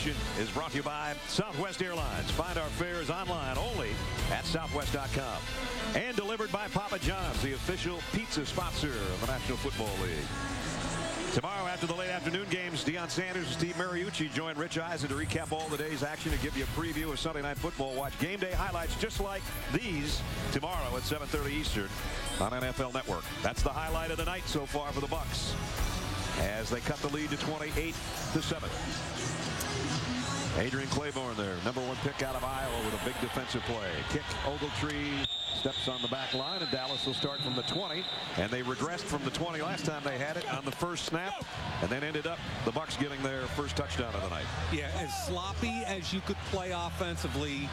edition is brought to you by Southwest Airlines. Find our fares online only at southwest.com. And delivered by Papa John's, the official pizza sponsor of the National Football League. Tomorrow, after the late afternoon games, Deion Sanders and Steve Mariucci join Rich Eisen to recap all the day's action and give you a preview of Sunday Night Football. Watch game day highlights just like these tomorrow at 7:30 Eastern on NFL Network. That's the highlight of the night so far for the Bucs as they cut the lead to 28-7. Adrian Claiborne, their #1 pick out of Iowa, with a big defensive play. Kick, Ogletree steps on the back line, and Dallas will start from the 20. And they regressed from the 20 last time they had it on the first snap, and then ended up the Bucs getting their first touchdown of the night. Yeah, as sloppy as you could play offensively.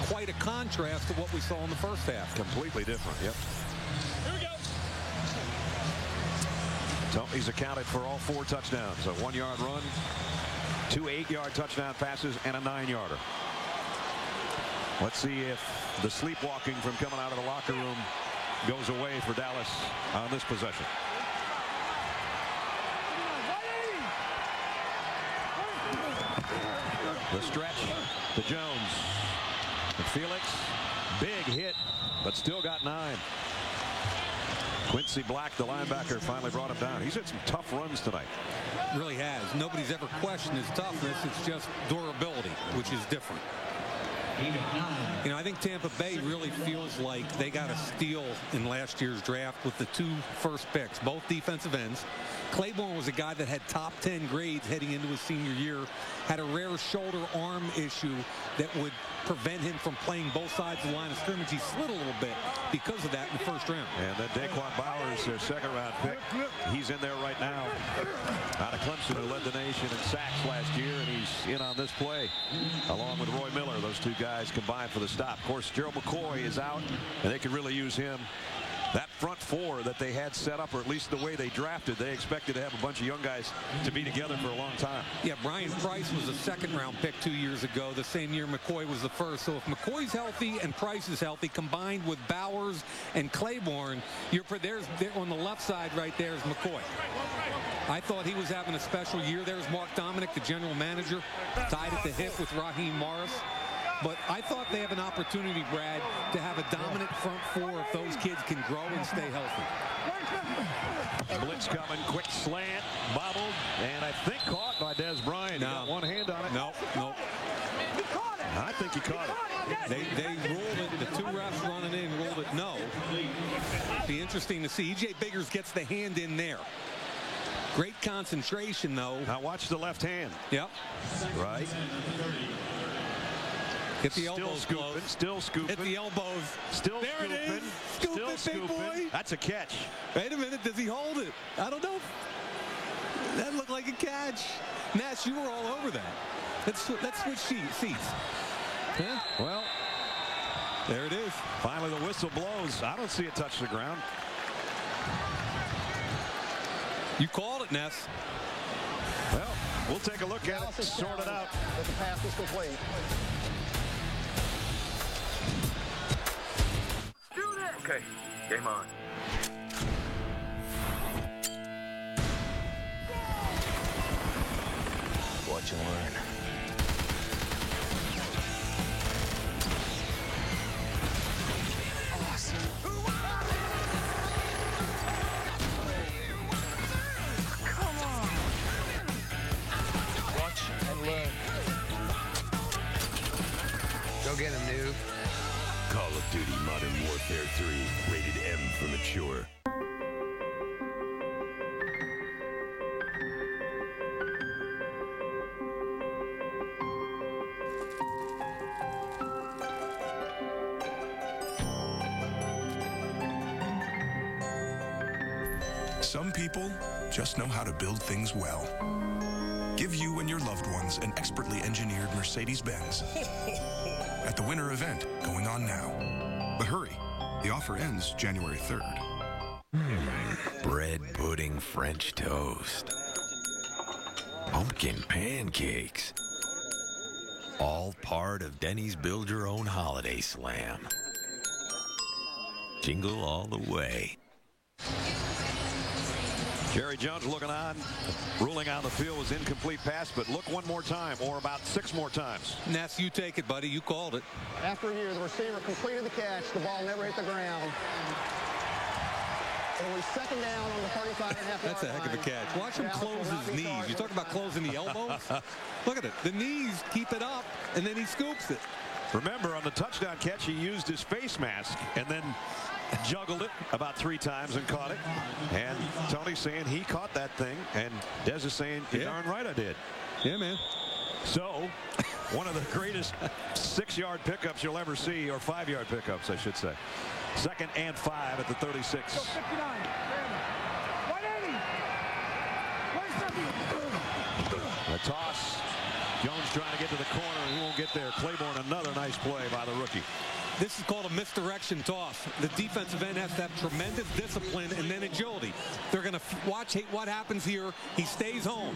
Quite a contrast to what we saw in the first half. Completely different, yep. Here we go. Tony's accounted for all 4 touchdowns. A 1-yard run, 2 8-yard touchdown passes, and a 9-yarder. Let's see if the sleepwalking from coming out of the locker room goes away for Dallas on this possession. The stretch to Jones. And Felix, big hit, but still got 9. Quincy Black, the linebacker, finally brought him down. He's had some tough runs tonight. Really has. Nobody's ever questioned his toughness. It's just durability, which is different. You know, I think Tampa Bay really feels like they got a steal in last year's draft with the 2 first picks, both defensive ends. Claiborne was a guy that had top 10 grades heading into his senior year, had a rare shoulder arm issue that would prevent him from playing both sides of the line of scrimmage. He slid a little bit because of that in the first round. And then Daquan Bowers, their 2nd-round pick, he's in there right now out of Clemson, who led the nation in sacks last year, and he's in on this play along with Roy Miller. Those 2 guys combined for the stop. Of course, Gerald McCoy is out, and they could really use him. That front 4 that they had set up, or at least the way they drafted, they expected to have a bunch of young guys to be together for a long time. Yeah, Brian Price was a 2nd-round pick 2 years ago. The same year McCoy was the 1st. So if McCoy's healthy and Price is healthy, combined with Bowers and Claiborne, there on the left side right there is McCoy. I thought he was having a special year. There's Mark Dominic, the general manager, tied at the hip with Raheem Morris. But I thought they have an opportunity, Brad, to have a dominant front 4 if those kids can grow and stay healthy. Blitz coming, quick slant, bobbled, and I think caught by Des Bryant. No. He got one hand on it. Nope. I think he caught it. They ruled it. The 2 refs running in ruled it no. Be interesting to see. E.J. Biggers gets the hand in there. Great concentration, though. Now watch the left hand. Yep. Right. Hit the elbows, still scooping. Hit the elbows. Still there scooping. It is. Still scooping, big boy. That's a catch. Wait a minute. Does he hold it? I don't know. That looked like a catch. Nash, you were all over that. Let's switch seats. Huh? Well, there it is. Finally, the whistle blows. I don't see it touch the ground. You called it, Ness. Well, we'll take a look at it, sort it out. But the pass is complete. Okay, game on. Watch and learn. Awesome. Come on. Watch and learn. Go get him, noob. Call of Duty Modern Warfare 3, rated M for mature. Some people just know how to build things well. Give you and your loved ones an expertly engineered Mercedes-Benz at the winter event going on now. But hurry, the offer ends January 3rd. Bread pudding French toast. Pumpkin pancakes. All part of Denny's Build Your Own Holiday Slam. Jingle all the way. Jerry Jones looking on, ruling out the field was incomplete pass, but look one more time, or about 6 more times. Ness, you take it, buddy. You called it. After review, the receiver completed the catch. The ball never hit the ground. It was second down on the 35.5-yard That's a heck of a catch. Watch him close his knees. You talk about closing the elbows. Look at it. The knees keep it up, and then he scoops it. Remember, on the touchdown catch, he used his face mask and then juggled it about 3 times and caught it. And Tony's saying he caught that thing, and Dez is saying, you're darn right I did. Yeah, man. So, one of the greatest 6-yard pickups you'll ever see, or 5-yard pickups, I should say. 2nd and 5 at the 36. The toss. Jones trying to get to the corner, and he won't get there. Claiborne, another nice play by the rookie. This is called a misdirection toss. The defensive end has to have tremendous discipline and then agility. They're going to watch what happens here. He stays home.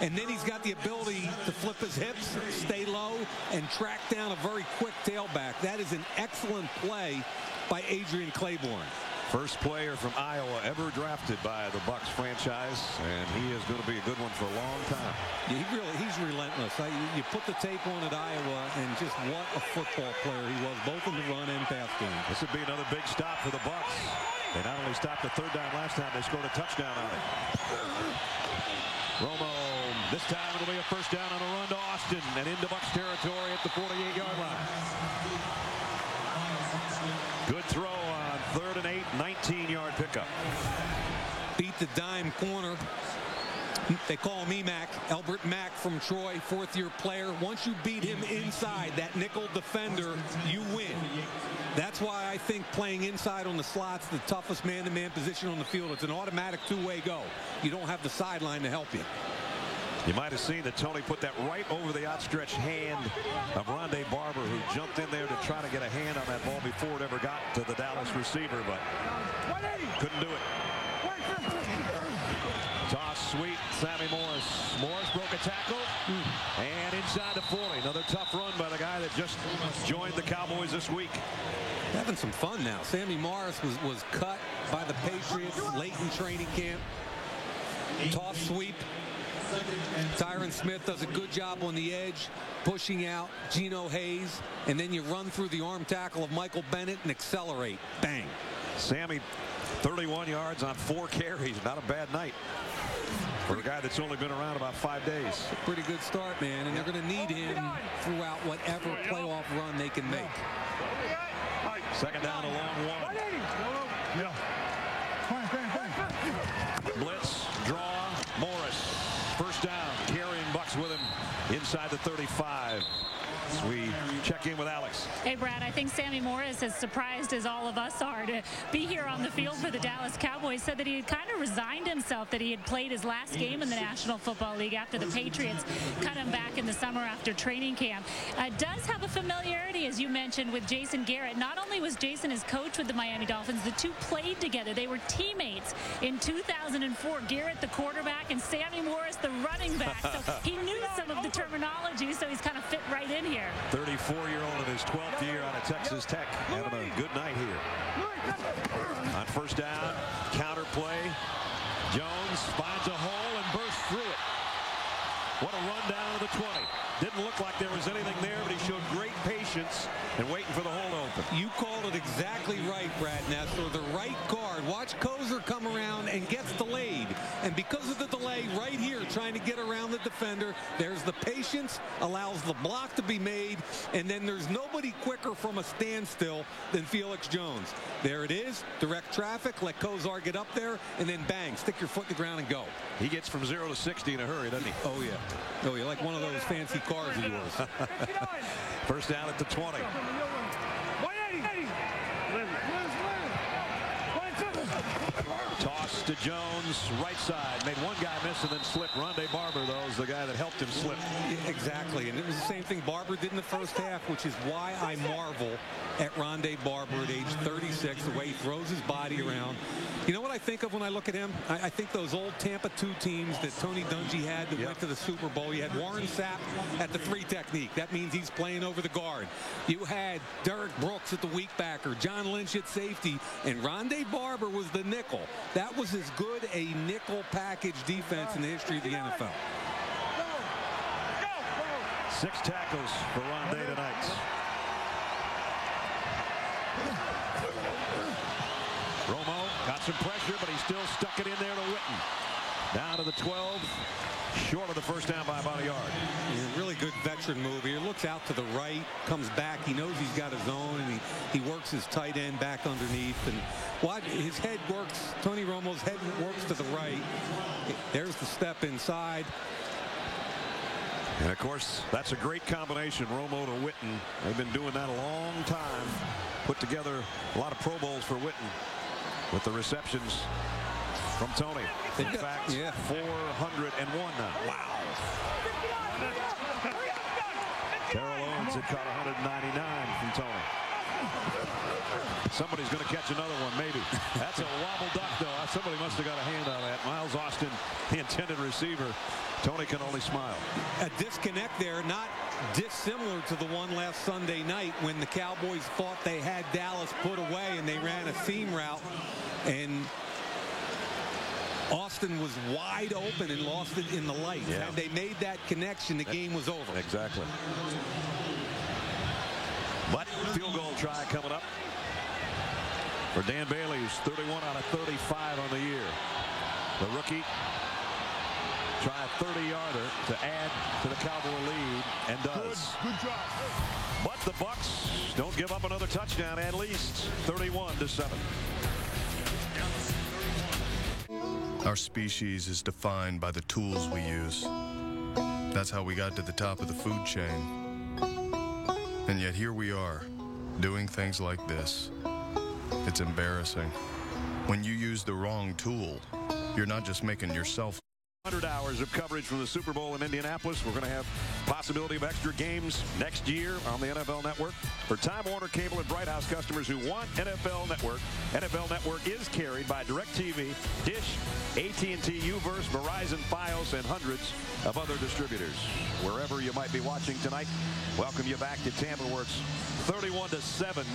And then he's got the ability to flip his hips, stay low, and track down a very quick tailback. That is an excellent play by Adrian Claiborne. First player from Iowa ever drafted by the Bucs franchise, and he is going to be a good one for a long time. Yeah, he's relentless. You put the tape on at Iowa, and just what a football player he was, both in the run and pass game. This would be another big stop for the Bucs. They not only stopped the 3rd down last time, they scored a touchdown on it. Romo, this time it'll be a first down on a run to Austin and into Bucs territory at the 48-yard line. Good throw on 3rd and 8, 19-yard pickup. Beat the dime corner. They call him EMAC, Albert Mack from Troy, 4th-year player. Once you beat him inside, that nickel defender, you win. That's why I think playing inside on the slot's the toughest man-to-man position on the field. It's an automatic 2-way go. You don't have the sideline to help you. You might have seen that Tony put that right over the outstretched hand of Rondé Barber, who jumped in there to try to get a hand on that ball before it ever got to the Dallas receiver, but couldn't do it. Toss sweep, Sammy Morris. Morris broke a tackle, and inside the 40. Another tough run by the guy that just joined the Cowboys this week. Having some fun now. Sammy Morris was cut by the Patriots late in training camp. Toss sweep. Tyron Smith does a good job on the edge, pushing out Geno Hayes, and then you run through the arm tackle of Michael Bennett and accelerate. Bang. Sammy, 31 yards on 4 carries. Not a bad night for a guy that's only been around about 5 days. Pretty good start, man, and they're going to need him throughout whatever playoff run they can make. 2nd down, a long one. Blitz, draw, Morris. First down, carrying Bucs with him inside the 35. As we check in with Alex. Hey, Brad, I think Sammy Morris, as surprised as all of us are to be here on the field for the Dallas Cowboys, said that he had kind of resigned himself, that he had played his last game in the National Football League after the Patriots cut him back in the summer after training camp. Does have a familiarity, as you mentioned, with Jason Garrett. Not only was Jason his coach with the Miami Dolphins, the two played together. They were teammates in 2004. Garrett, the quarterback, and Sammy Morris, the running back. So he knew some of the terminology, so he's kind of fit right in here. 34-year-old in his 12th year out of Texas Tech, having a good night here. On first down, counter play. Jones finds a hole and bursts through it. What a run down to the 20. Didn't look like there was anything there, but he showed great patience and waiting for the hole to open. You called it exactly right, Brad Nessler. The right guard. Watch Kozer come around and gets delayed. And because of the delay right here, trying to get around the defender, there's the patience, allows the block to be made, and then there's nobody quicker from a standstill than Felix Jones. There it is. Direct traffic. Let Kozar get up there, and then bang, stick your foot in the ground and go. He gets from 0 to 60 in a hurry, doesn't he? Oh, yeah. Oh, yeah, like one of those fancy cars of yours. First down at the 20. Toss to Jones, right side. Made one guy miss and then slipped. Rondé Barber, though, is the guy that helped him slip. Yeah, exactly, and it was the same thing Barber did in the first half, which is why I marvel at Rondé Barber at age 36, the way he throws his body around. You know what I think of when I look at him? I think those old Tampa 2 teams that Tony Dungy had that went to the Super Bowl. You had Warren Sapp at the 3 technique. That means he's playing over the guard. You had Derek Brooks at the weak backer, John Lynch at safety, and Rondé Barber was the nickel. That was as good a nickel package defense in the history of the NFL. 6 tackles for Rondé tonight. Romo got some pressure, but he still stuck it in there to Witten. Down to the 12, short of the first down by about a yard. A really good veteran move here. Looks out to the right, comes back. He knows he's got his own, and he works his tight end back underneath. And his head works. Tony Romo's head works to the right. There's the step inside. And of course, that's a great combination, Romo to Witten. They've been doing that a long time. Put together a lot of Pro Bowls for Witten with the receptions from Tony. In fact, 401 now. Wow. Terrell Owens had caught 199 from Tony. Somebody's going to catch another one, maybe. That's a wobble duck, though. Somebody must have got a hand on that. Miles Austin, the intended receiver. Tony can only smile. A disconnect there, not dissimilar to the one last Sunday night when the Cowboys thought they had Dallas put away and they ran a seam route, and Austin was wide open and lost it in the light. Yeah. Had they made that connection, the game was over. Exactly. But field goal try coming up for Dan Bailey, who's 31 out of 35 on the year. The rookie try a 30-yarder to add to the Cowboy lead, and does. Good job. But the Bucks don't give up another touchdown, at least 31-7. Our species is defined by the tools we use. That's how we got to the top of the food chain. And yet here we are, doing things like this. It's embarrassing. When you use the wrong tool, you're not just making yourself. 100 hours of coverage from the Super Bowl in Indianapolis. We're going to have possibility of extra games next year on the NFL Network. For Time Warner Cable and Bright House customers who want NFL Network is carried by DirecTV, Dish, AT&T, UVerse, Verizon, Fios, and hundreds of other distributors. Wherever you might be watching tonight, welcome you back to Tampa, where it's 31-7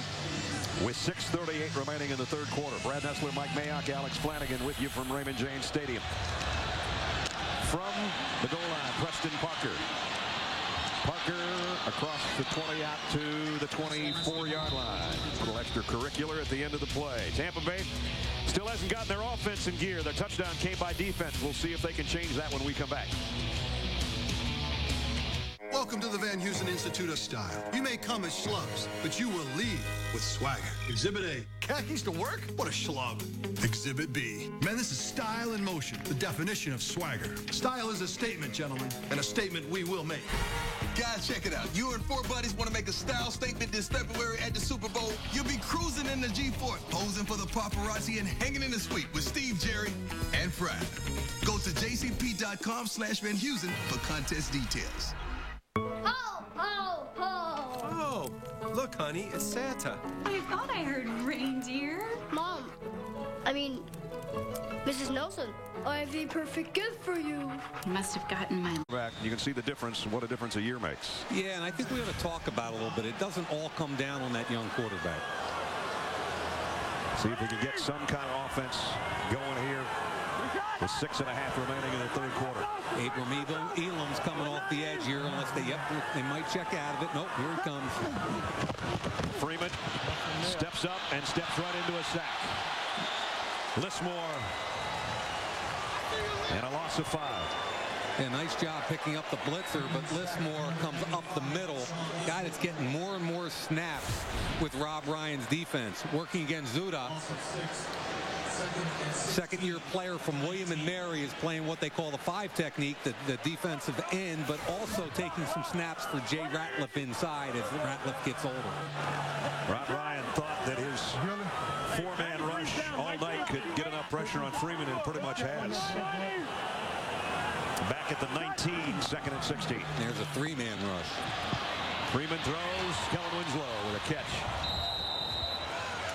with 6:38 remaining in the third quarter. Brad Nessler, Mike Mayock, Alex Flanagan with you from Raymond James Stadium. From the goal line, Preston Parker. Parker across the 20 out to the 24-yard line. A little extracurricular at the end of the play. Tampa Bay still hasn't gotten their offense in gear. Their touchdown came by defense. We'll see if they can change that when we come back. Welcome to the Van Heusen Institute of Style. You may come as schlubs, but you will leave with swagger. Exhibit A, khakis to work? What a schlub. Exhibit B, man, this is style in motion, the definition of swagger. Style is a statement, gentlemen, and a statement we will make. Guys, check it out. You and 4 buddies want to make a style statement this February at the Super Bowl? You'll be cruising in the G4, posing for the paparazzi and hanging in the suite with Steve, Jerry, and Fred. Go to jcp.com/Van Heusen for contest details. Ho, ho, ho. Oh, look, honey, it's Santa. I thought I heard reindeer. Mom, Mrs. Nelson, I have the perfect gift for you. Must have gotten my... You can see the difference, what a difference a year makes. Yeah, and I think we ought to talk about it a little bit. It doesn't all come down on that young quarterback. See if we can get some kind of offense going here with 6.5 remaining in the third quarter. Abram Elam's coming off the edge here unless they might check out of it. Nope, here he comes. Freeman steps up and steps right into a sack. Lismore and a loss of 5. Yeah, nice job picking up the blitzer, but Lismore comes up the middle. Guy that's getting more and more snaps with Rob Ryan's defense. Working against Zuda. Second-year player from William & Mary is playing what they call the 5 technique, the defensive end, but also taking some snaps for Jay Ratliff inside as Ratliff gets older. Rob Ryan thought that his 4-man rush all night could get enough pressure on Freeman, and pretty much has. Back at the 19, 2nd and 16. There's a 3-man rush. Freeman throws. Kellen Winslow with a catch.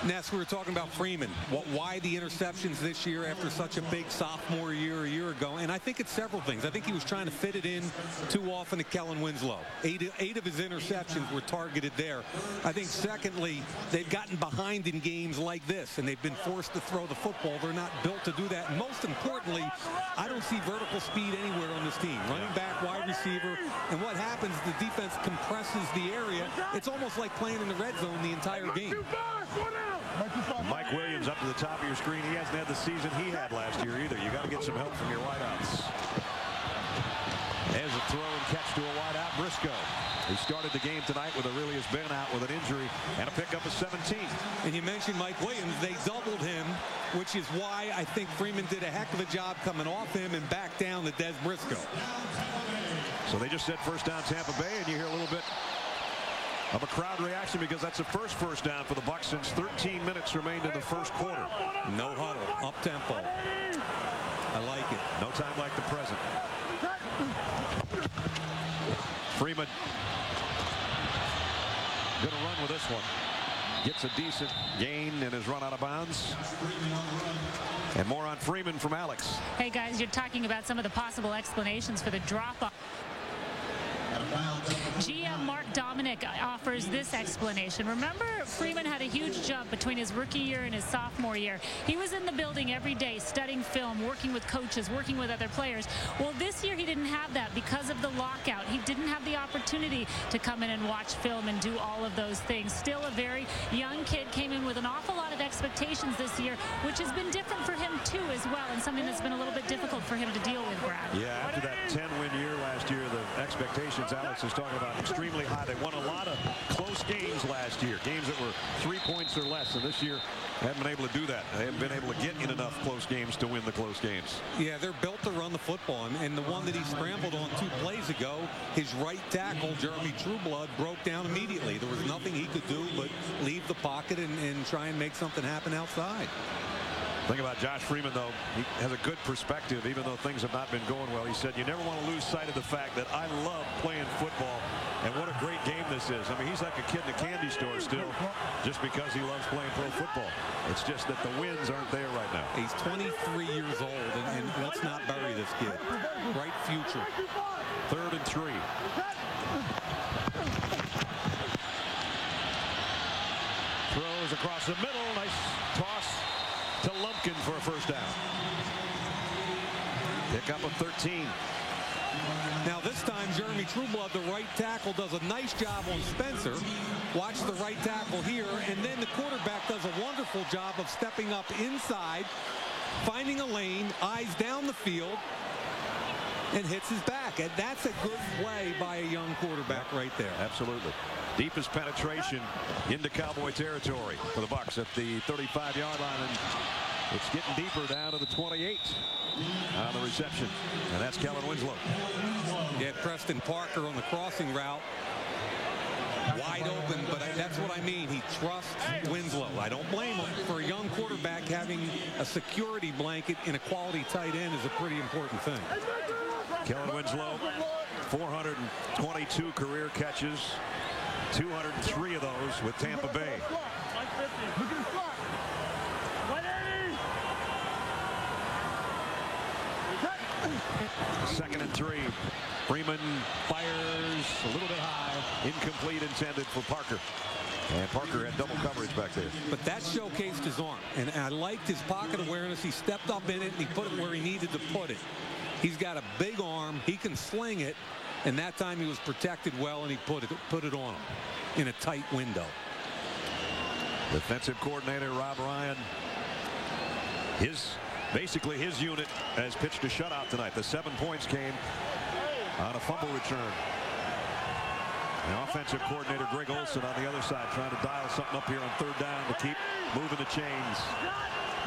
Ness, we were talking about Freeman. Why the interceptions this year after such a big sophomore year a year ago? And I think it's several things. I think he was trying to fit it in too often to Kellen Winslow. Eight of his interceptions were targeted there. I think, secondly, they've gotten behind in games like this, and they've been forced to throw the football. They're not built to do that. And most importantly, I don't see vertical speed anywhere on this team. Running back, wide receiver, and what happens, the defense compresses the area. It's almost like playing in the red zone the entire game. Mike Williams up to the top of your screen. He hasn't had the season he had last year either. You got to get some help from your wideouts. As a throw and catch to a wideout, Briscoe. He started the game tonight with Aurelius Ben out with an injury and a pickup of 17. And you mentioned Mike Williams. They doubled him, which is why I think Freeman did a heck of a job coming off him and back down to Des Briscoe. So they just said first down Tampa Bay, and you hear a little bit of a crowd reaction because that's the first down for the Bucs since 13 minutes remained in the first quarter. No huddle, up tempo. I like it. No time like the present. Freeman going to run with this one. Gets a decent gain and is run out of bounds. And more on Freeman from Alex. Hey guys, you're talking about some of the possible explanations for the drop-off. GM Mark Dominic offers this explanation. Remember, Freeman had a huge jump between his rookie year and his sophomore year. He was in the building every day studying film, working with coaches, working with other players. Well, this year he didn't have that because of the lockout. He didn't have the opportunity to come in and watch film and do all of those things. Still a very young kid, came in with an awful lot of expectations this year, which has been different for him too as well, and something that's been a little bit difficult for him to deal with, Brad. Yeah, after that 10-win year last year, the expectations Alex is talking about extremely high. They won a lot of close games last year, games that were 3 points or less, and this year haven't been able to do that. They haven't been able to get in enough close games to win the close games. Yeah, they're built to run the football, and the one that he scrambled on 2 plays ago, his right tackle, Jeremy Trueblood, broke down immediately. There was nothing he could do but leave the pocket and try and make something happen outside. Thing about Josh Freeman, though, he has a good perspective, even though things have not been going well. He said, you never want to lose sight of the fact that I love playing football, and what a great game this is. I mean, he's like a kid in a candy store still, just because he loves playing pro football. It's just that the wins aren't there right now. He's 23 years old, and let's not bury this kid. Bright future. 3rd and 3. Throws across the middle. Nice toss to Lumpkin for a first down. Pick up of 13. Now this time Jeremy Trueblood, the right tackle, does a nice job on Spencer. Watch the right tackle here, and then the quarterback does a wonderful job of stepping up inside, finding a lane, eyes down the field, and hits his back. And that's a good play by a young quarterback right there. Absolutely. Deepest penetration into Cowboy territory for the Bucs at the 35-yard line, and it's getting deeper down to the 28 on the reception, and that's Kellen Winslow. Yeah, Preston Parker on the crossing route, wide open, but that's what I mean. He trusts Winslow. I don't blame him. For a young quarterback, having a security blanket in a quality tight end is a pretty important thing. Kellen Winslow, 422 career catches, 203 of those with Tampa Bay. 2nd and 3. Freeman fires a little bit high. Incomplete, intended for Parker. And Parker had double coverage back there. But that showcased his arm. And I liked his pocket awareness. He stepped up in it and he put it where he needed to put it. He's got a big arm. He can sling it. And that time he was protected well, and he put it on him in a tight window. Defensive coordinator Rob Ryan, basically his unit has pitched a shutout tonight. The 7 points came on a fumble return. The offensive coordinator Greg Olson on the other side trying to dial something up here on 3rd down to keep moving the chains.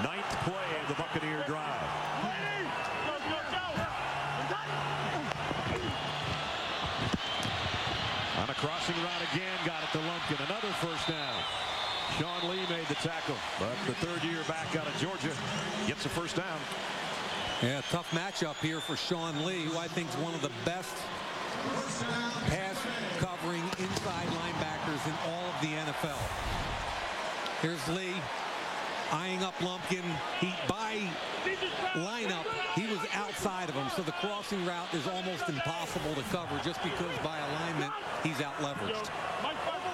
9th play of the Buccaneer drive. On a crossing route again, got it to Lumpkin. Another first down. Sean Lee made the tackle, but the 3rd year back out of Georgia gets a first down. Yeah, tough matchup here for Sean Lee, who I think is one of the best pass covering inside linebackers in all of the NFL. Here's Lee eyeing up Lumpkin. By lineup, he was outside of him, so the crossing route is almost impossible to cover just because by alignment he's out leveraged.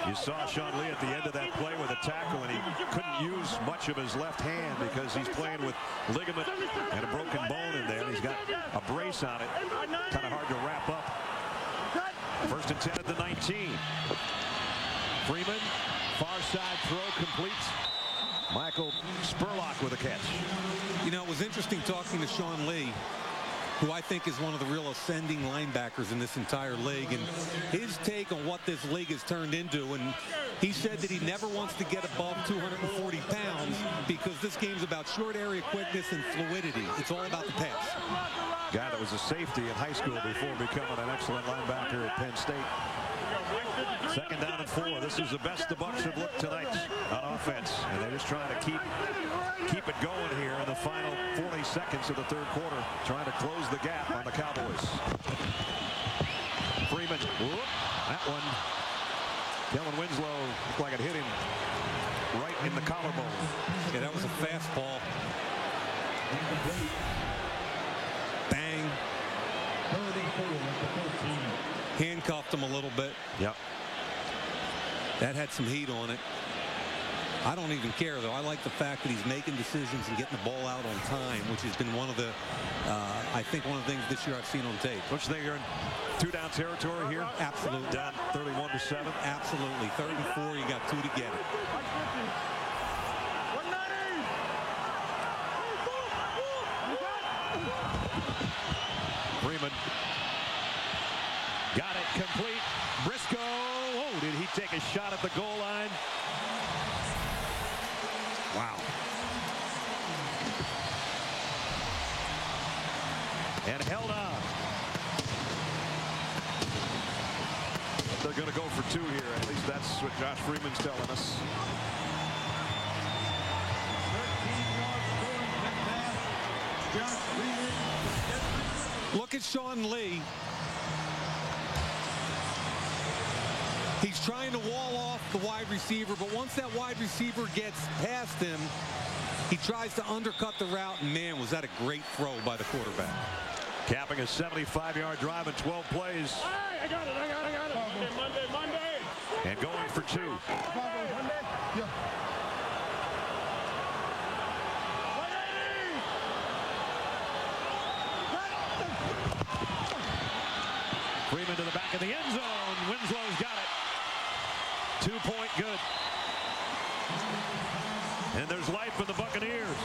You saw Sean Lee at the end of that play with a tackle, and he couldn't use much of his left hand because he's playing with ligament and a broken bone in there. He's got a brace on it. Kind of hard to wrap up. First and 10 at the 19. Freeman, far side throw completes. Michael Spurlock with a catch. You know, it was interesting talking to Sean Lee, who I think is one of the real ascending linebackers in this entire league, and his take on what this league has turned into. And he said that he never wants to get above 240 pounds because this game's about short area quickness and fluidity. It's all about the pass. Guy that was a safety in high school before becoming an excellent linebacker at Penn State. Second down and 4. This is the best the Bucs have looked tonight on offense, and they're just trying to keep it going here in the final 40 seconds of the third quarter, trying to close the gap on the Cowboys. Freeman, that one, Kellen Winslow looked like it hit him right in the collarbone. Yeah, that was a fastball. Bang. Handcuffed him a little bit. Yep. That had some heat on it. I don't even care, though. I like the fact that he's making decisions and getting the ball out on time, which has been one of the, I think, one of the things this year I've seen on tape. Don't you think you're in two-down territory here? Absolutely. Down 31-7? Absolutely. 3rd and 4, you got 2 to get it. Freeman got it complete. Briscoe, oh, did he take a shot at the goal line? Wow. And held on. They're going to go for 2 here. At least that's what Josh Freeman's telling us. Look at Sean Lee. He's trying to wall off the wide receiver, but once that wide receiver gets past him, he tries to undercut the route, and man, was that a great throw by the quarterback. Capping a 75-yard drive in 12 plays. I got it. Monday. And going for 2. Freeman to the back of the end zone. Winslow's got it. 2-point good. And there's life in the Buccaneers.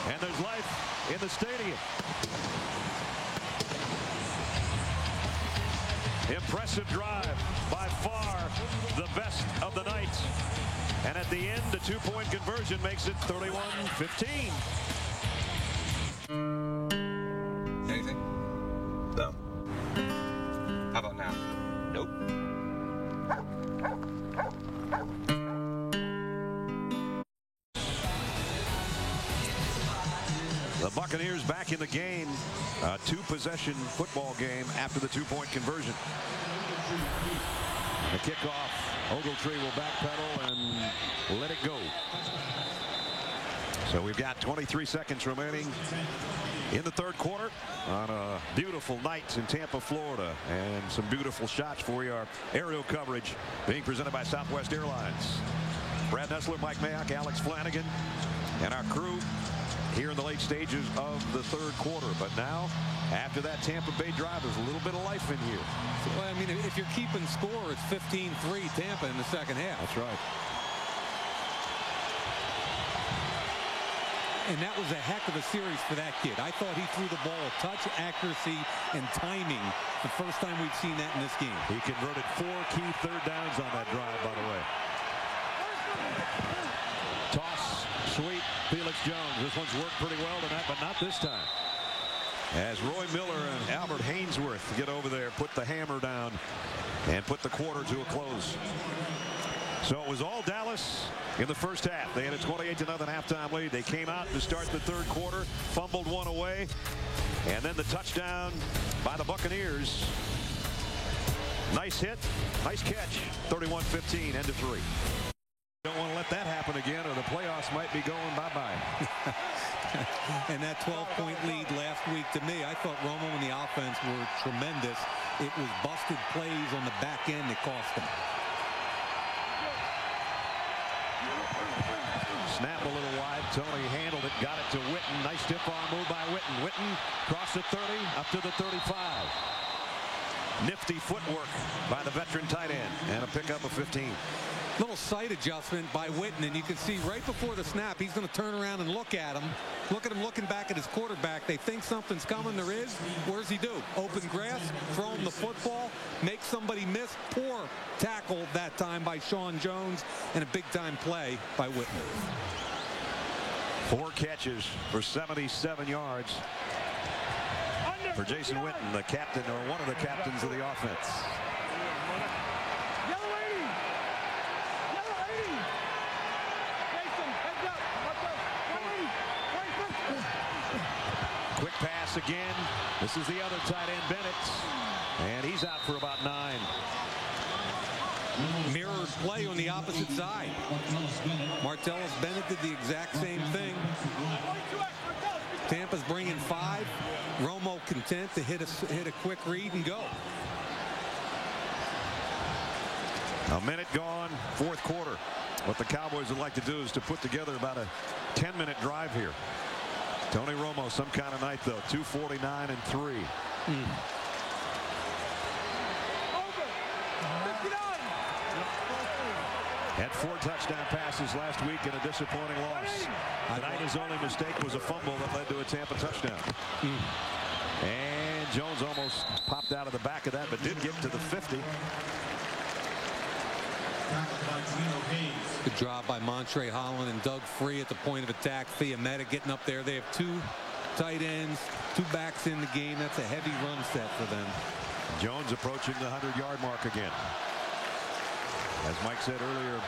And there's life in the stadium. Impressive drive. By far the best of the night. And at the end, the 2-point conversion makes it 31-15. Anything? No. How about now? Nope. The Buccaneers back in the game. A 2-possession football game after the 2-point conversion. The kickoff. Ogletree will backpedal and let it go. So we've got 23 seconds remaining in the third quarter on a beautiful night in Tampa, Florida, and some beautiful shots for you. Our aerial coverage being presented by Southwest Airlines. Brad Nessler, Mike Mayock, Alex Flanagan, and our crew here in the late stages of the third quarter. But now, after that Tampa Bay drive, there's a little bit of life in here. Well, I mean, if you're keeping score, it's 15-3 Tampa in the second half. That's right. And that was a heck of a series for that kid. I thought he threw the ball with touch, accuracy, and timing. The first time we've seen that in this game. He converted 4 key third downs on that drive, by the way. Toss, sweep, Felix Jones. This one's worked pretty well tonight, but not this time. As Roy Miller and Albert Hainsworth get over there, put the hammer down, and put the quarter to a close. So it was all Dallas in the first half. They had a 28-0 halftime lead. They came out to start the third quarter, fumbled one away, and then the touchdown by the Buccaneers. Nice hit, nice catch. 31-15, end of 3. Don't want to let let that happen again, or the playoffs might be going bye-bye. And that 12-point lead last week, to me, I thought Romo and the offense were tremendous. It was busted plays on the back end that cost them. Snap a little wide. Tony handled it, got it to Witten. Nice stiff arm move by Witten. Witten crossed the 30, up to the 35. Nifty footwork by the veteran tight end, and a pickup of 15. Little sight adjustment by Witten, and you can see right before the snap, he's going to turn around and look at him. Look at him looking back at his quarterback. They think something's coming. There is. What does he do? Open grass, throw him the football, make somebody miss. Poor tackle that time by Sean Jones, and a big-time play by Witten. 4 catches for 77 yards for Jason Witten, the captain, or one of the captains of the offense. Quick pass again. This is the other tight end, Bennett, and he's out for about 9. Mirror play on the opposite side. Martellus Bennett did the exact same thing. Tampa's bringing 5. Romo content to hit a quick read and go. A minute gone, 4th quarter. What the Cowboys would like to do is to put together about a 10-minute drive here. Tony Romo, some kind of night though. 2:49 and 3. Had 4 touchdown passes last week in a disappointing loss. Tonight his only mistake was a fumble that led to a Tampa touchdown. And Jones almost popped out of the back of that, but did get to the 50. Good job by Montre Holland and Doug Free at the point of attack. Fiametta getting up there. They have 2 tight ends, 2 backs in the game. That's a heavy run set for them. Jones approaching the 100-yard mark again. As Mike said earlier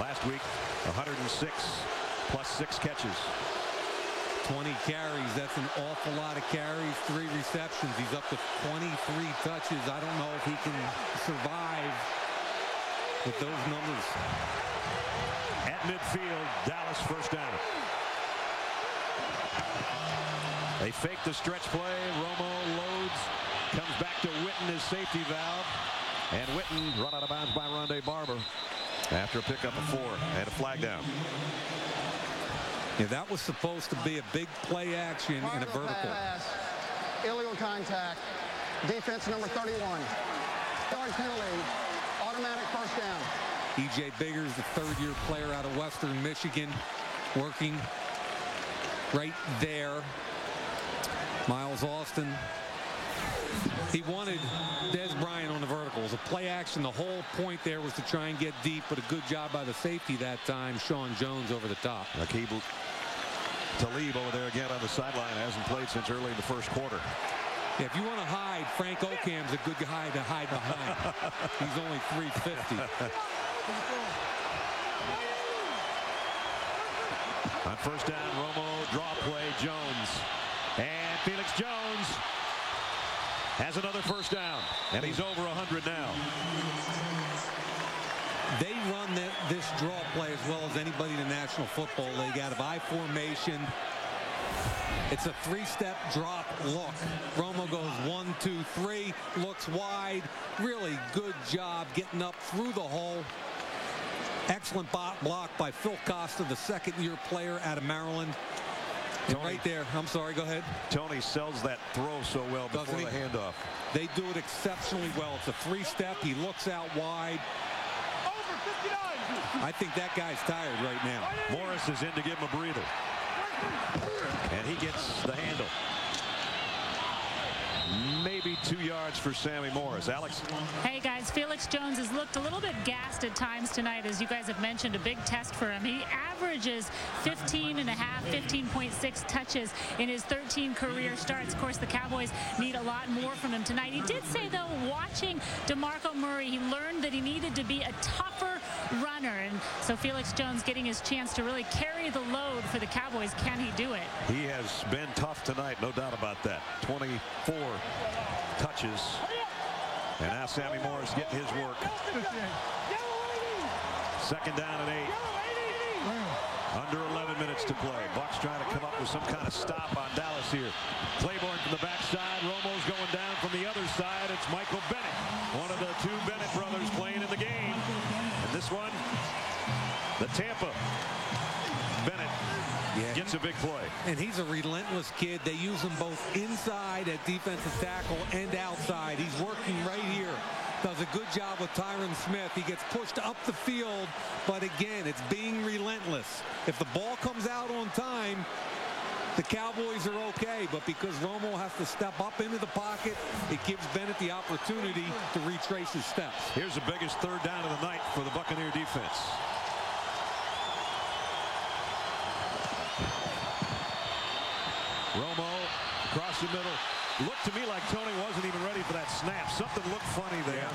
last week, 106 plus 6 catches. 20 carries. That's an awful lot of carries. 3 receptions. He's up to 23 touches. I don't know if he can survive with those numbers. At midfield, Dallas first down. They fake the stretch play. Romo loads, comes back to Witten, his safety valve. And Witten run out of bounds by Rondé Barber after a pickup of 4 and a flag down. Yeah, that was supposed to be a big play action and a vertical. Pass. Illegal contact. Defense number 31. Yard penalty. Automatic first down. E.J. Biggers, the 3rd-year player out of Western Michigan, working right there. Miles Austin. He wanted Des Bryant on the vertical. It was a play action. The whole point there was to try and get deep, but a good job by the safety that time. Sean Jones over the top. Aqib Talib over there again on the sideline. Hasn't played since early in the 1st quarter. Yeah, if you want to hide, Frank Okam's a good guy to hide behind. He's only 350. On first down, Romo, draw play, Jones. And Felix Jones has another first down, and he's over 100 now. They run this draw play as well as anybody in the National Football League out of I formation. It's a 3-step drop look. Romo goes 1, 2, 3, looks wide. Really good job getting up through the hole. Excellent block by Phil Costa, the 2nd-year player out of Maryland. And right there, I'm sorry, go ahead. Tony sells that throw so well before the handoff. They do it exceptionally well. It's a 3-step. He looks out wide. I think that guy's tired right now. Morris is in to give him a breather. And he gets the handle. Maybe 2 yards for Sammy Morris. Alex? Hey, guys, Felix Jones has looked a little bit gassed at times tonight, as you guys have mentioned, a big test for him. He averages 15.6 touches in his 13 career starts. Of course, the Cowboys need a lot more from him tonight. He did say, though, watching DeMarco Murray, he learned that he needed to be a tougher runner. And so Felix Jones getting his chance to really carry the load for the Cowboys. Can he do it? He has been tough tonight, no doubt about that. 24 touches. And now Sammy Morris getting his work. Second down and 8. Under 11 minutes to play. Bucs trying to come up with some kind of stop on Dallas here. Claiborne from the backside. Romo's going down from the other side. It's Michael Bennett, one of the two Bennett brothers playing in the game. And this one, the Tampa Bennett gets a big play. And he's a relentless kid. They use him both inside at defensive tackle and outside. He's working right here. Does a good job with Tyron Smith. He gets pushed up the field, but again, it's being relentless. If the ball comes out on time, the Cowboys are okay, but because Romo has to step up into the pocket, it gives Bennett the opportunity to retrace his steps. Here's the biggest third down of the night for the Buccaneer defense. Romo across the middle. Looked to me like Tony wasn't even ready for that snap. Something looked funny there.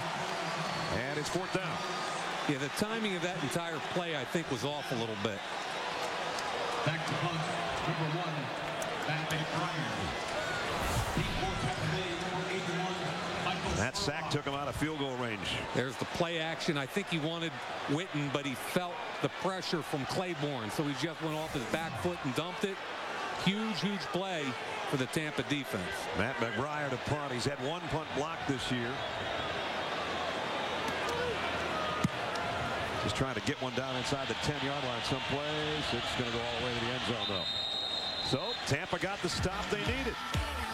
And it's fourth down. Yeah, the timing of that entire play, I think, was off a little bit. Back to punt, number 1, Matt McBride. That sack took him out of field goal range. There's the play action. I think he wanted Witten, but he felt the pressure from Claiborne, so he just went off his back foot and dumped it. Huge, huge play for the Tampa defense. Matt McBride to punt. He's had one punt blocked this year. Just trying to get one down inside the 10-yard line someplace. It's going to go all the way to the end zone, though. So Tampa got the stop they needed.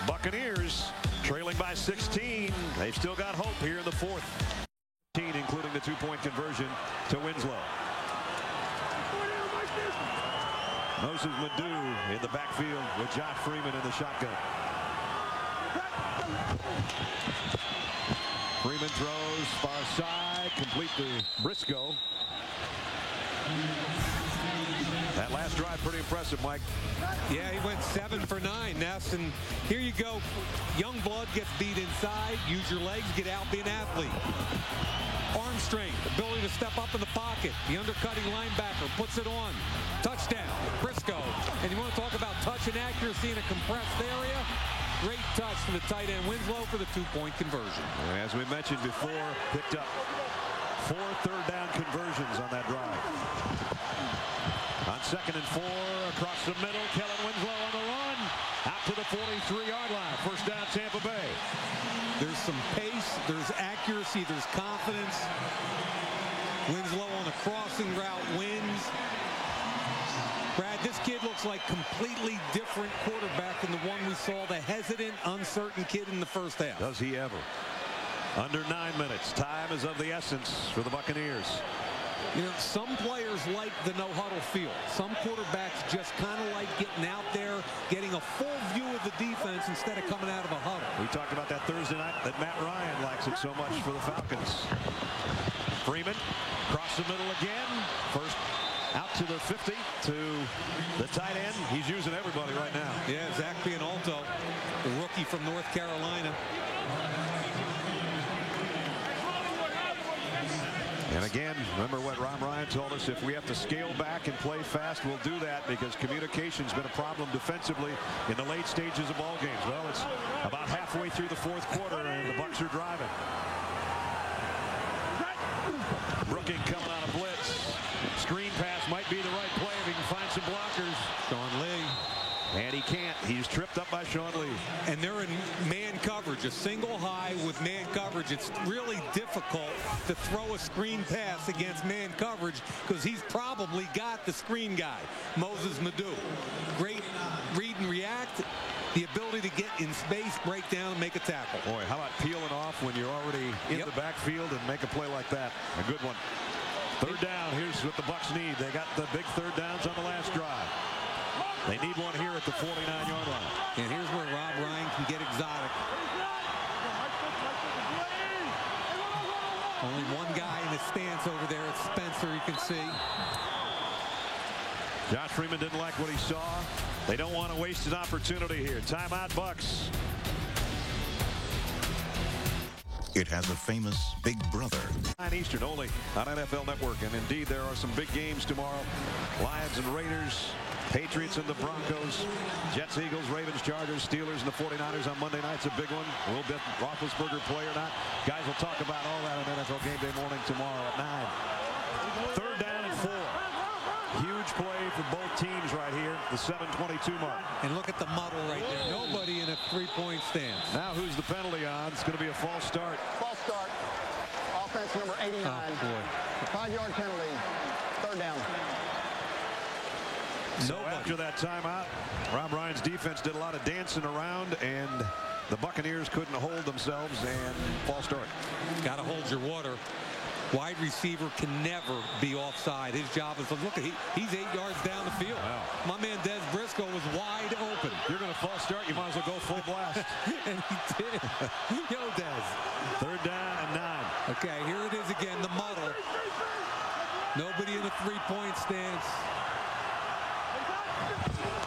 Buccaneers trailing by 16. They've still got hope here in the fourth, including the two-point conversion to Winslow. Moses Madu in the backfield with Josh Freeman in the shotgun. Freeman throws far side, complete to Briscoe. That last drive pretty impressive, Mike. Yeah, he went 7 for 9, Ness, and here you go. Young blood gets beat inside. Use your legs, get out, be an athlete. Arm strength, ability to step up in the pocket. The undercutting linebacker puts it on. Touchdown, Briscoe. And you want to talk about touch and accuracy in a compressed area? Great touch from the tight end Winslow for the two-point conversion. As we mentioned before, picked up 4 third-down conversions on that drive. On 2nd and 4, across the middle, Kellen Winslow on the run. Out to the 43-yard line. First down, Tampa Bay. There's some pace, there's accuracy, there's confidence. Winslow on a crossing route wins. Brad, this kid looks like completely different quarterback than the one we saw, the hesitant, uncertain kid in the first half. Does he ever? Under 9 minutes. Time is of the essence for the Buccaneers. You know, some players like the no-huddle feel. Some quarterbacks just kind of like getting out there, getting a full view of the defense instead of coming out of a huddle. We talked about that Thursday night, that Matt Ryan likes it so much for the Falcons. Freeman, across the middle again. First out to the 50, to the tight end. He's using everybody right now. Yeah, Zach Pianalto, the rookie from North Carolina. And again, remember what Ron Ryan told us, if we have to scale back and play fast, we'll do that, because communication's been a problem defensively in the late stages of ball games. Well, it's about halfway through the fourth quarter, and the Bucs are driving. Brooking coming out of blitz. Screen pass might be the right play if he can find some blockers. Sean Lee. And he can't. He's tripped up by Sean Lee. And they're in man coverage, a single high with man coverage. It's really difficult to throw a screen pass against man coverage because he's probably got the screen guy, Moses Madu. Great read and react. The ability to get in space, break down, and make a tackle. Boy, how about peeling off when you're already in the backfield and make a play like that? A good one. Third down. Here's what the Bucs need. They got the big third downs on the last drive. They need one here at the 49-yard line. And here's where Rob Ryan can get exotic. Only one guy in the stance over there. It's Spencer, you can see. Josh Freeman didn't like what he saw. They don't want to waste an opportunity here. Timeout, Bucs. It has a famous Big Brother. 9 Eastern only on NFL Network. And indeed, there are some big games tomorrow. Lions and Raiders. Patriots and the Broncos, Jets, Eagles, Ravens, Chargers, Steelers, and the 49ers on Monday night. It's a big one. Will Roethlisberger play or not? Guys will talk about all that on NFL Game Day morning tomorrow at 9. 3rd down and 4. Huge play for both teams right here, the 7:22 mark. And look at the muddle right there. Nobody in a 3-point stance. Now who's the penalty on? It's going to be a false start. False start. Offense number 89. Oh, boy. 5-yard penalty. 3rd down. So after that timeout, Rob Ryan's defense did a lot of dancing around, and the Buccaneers couldn't hold themselves, and false start. Got to hold your water. Wide receiver can never be offside. His job is to look. He's 8 yards down the field. Wow. My man Des Briscoe was wide open. You're going to false start, you might as well go full blast. And he did. Yo, Des. 3rd down and 9. Okay, here it is again, the muddle. Nobody in the 3-point stance.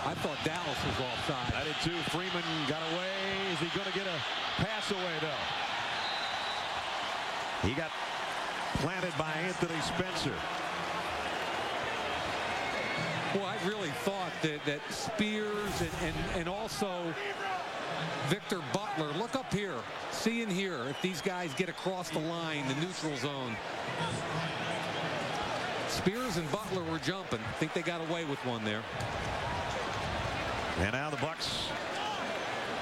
I thought Dallas was offside. I did too. Freeman got away. Is he going to get a pass away, though? He got planted by Anthony Spencer. Well, I really thought that Spears and also Victor Butler, look up here, see in here, if these guys get across the line, the neutral zone. Spears and Butler were jumping. I think they got away with one there. And now the Bucs,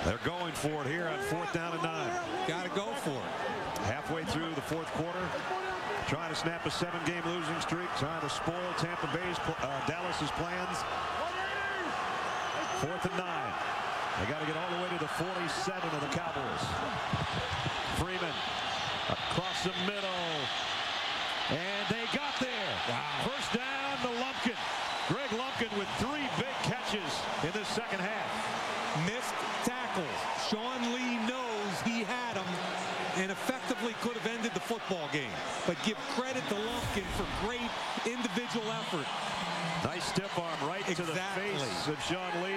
they're going for it here on 4th down and 9. Got to go for it. Halfway through the 4th quarter, trying to snap a 7-game losing streak, trying to spoil Tampa Bay's Dallas's plans. 4th and 9. They got to get all the way to the 47 of the Cowboys. Freeman across the middle, and they got there. Wow. First down to Lumpkin. Greg Lumpkin with 3 big catches in this second half. Missed tackles. Sean Lee knows he had them and effectively could have ended the football game. But give credit to Lumpkin for great individual effort. Nice stiff arm right to the face of Sean Lee.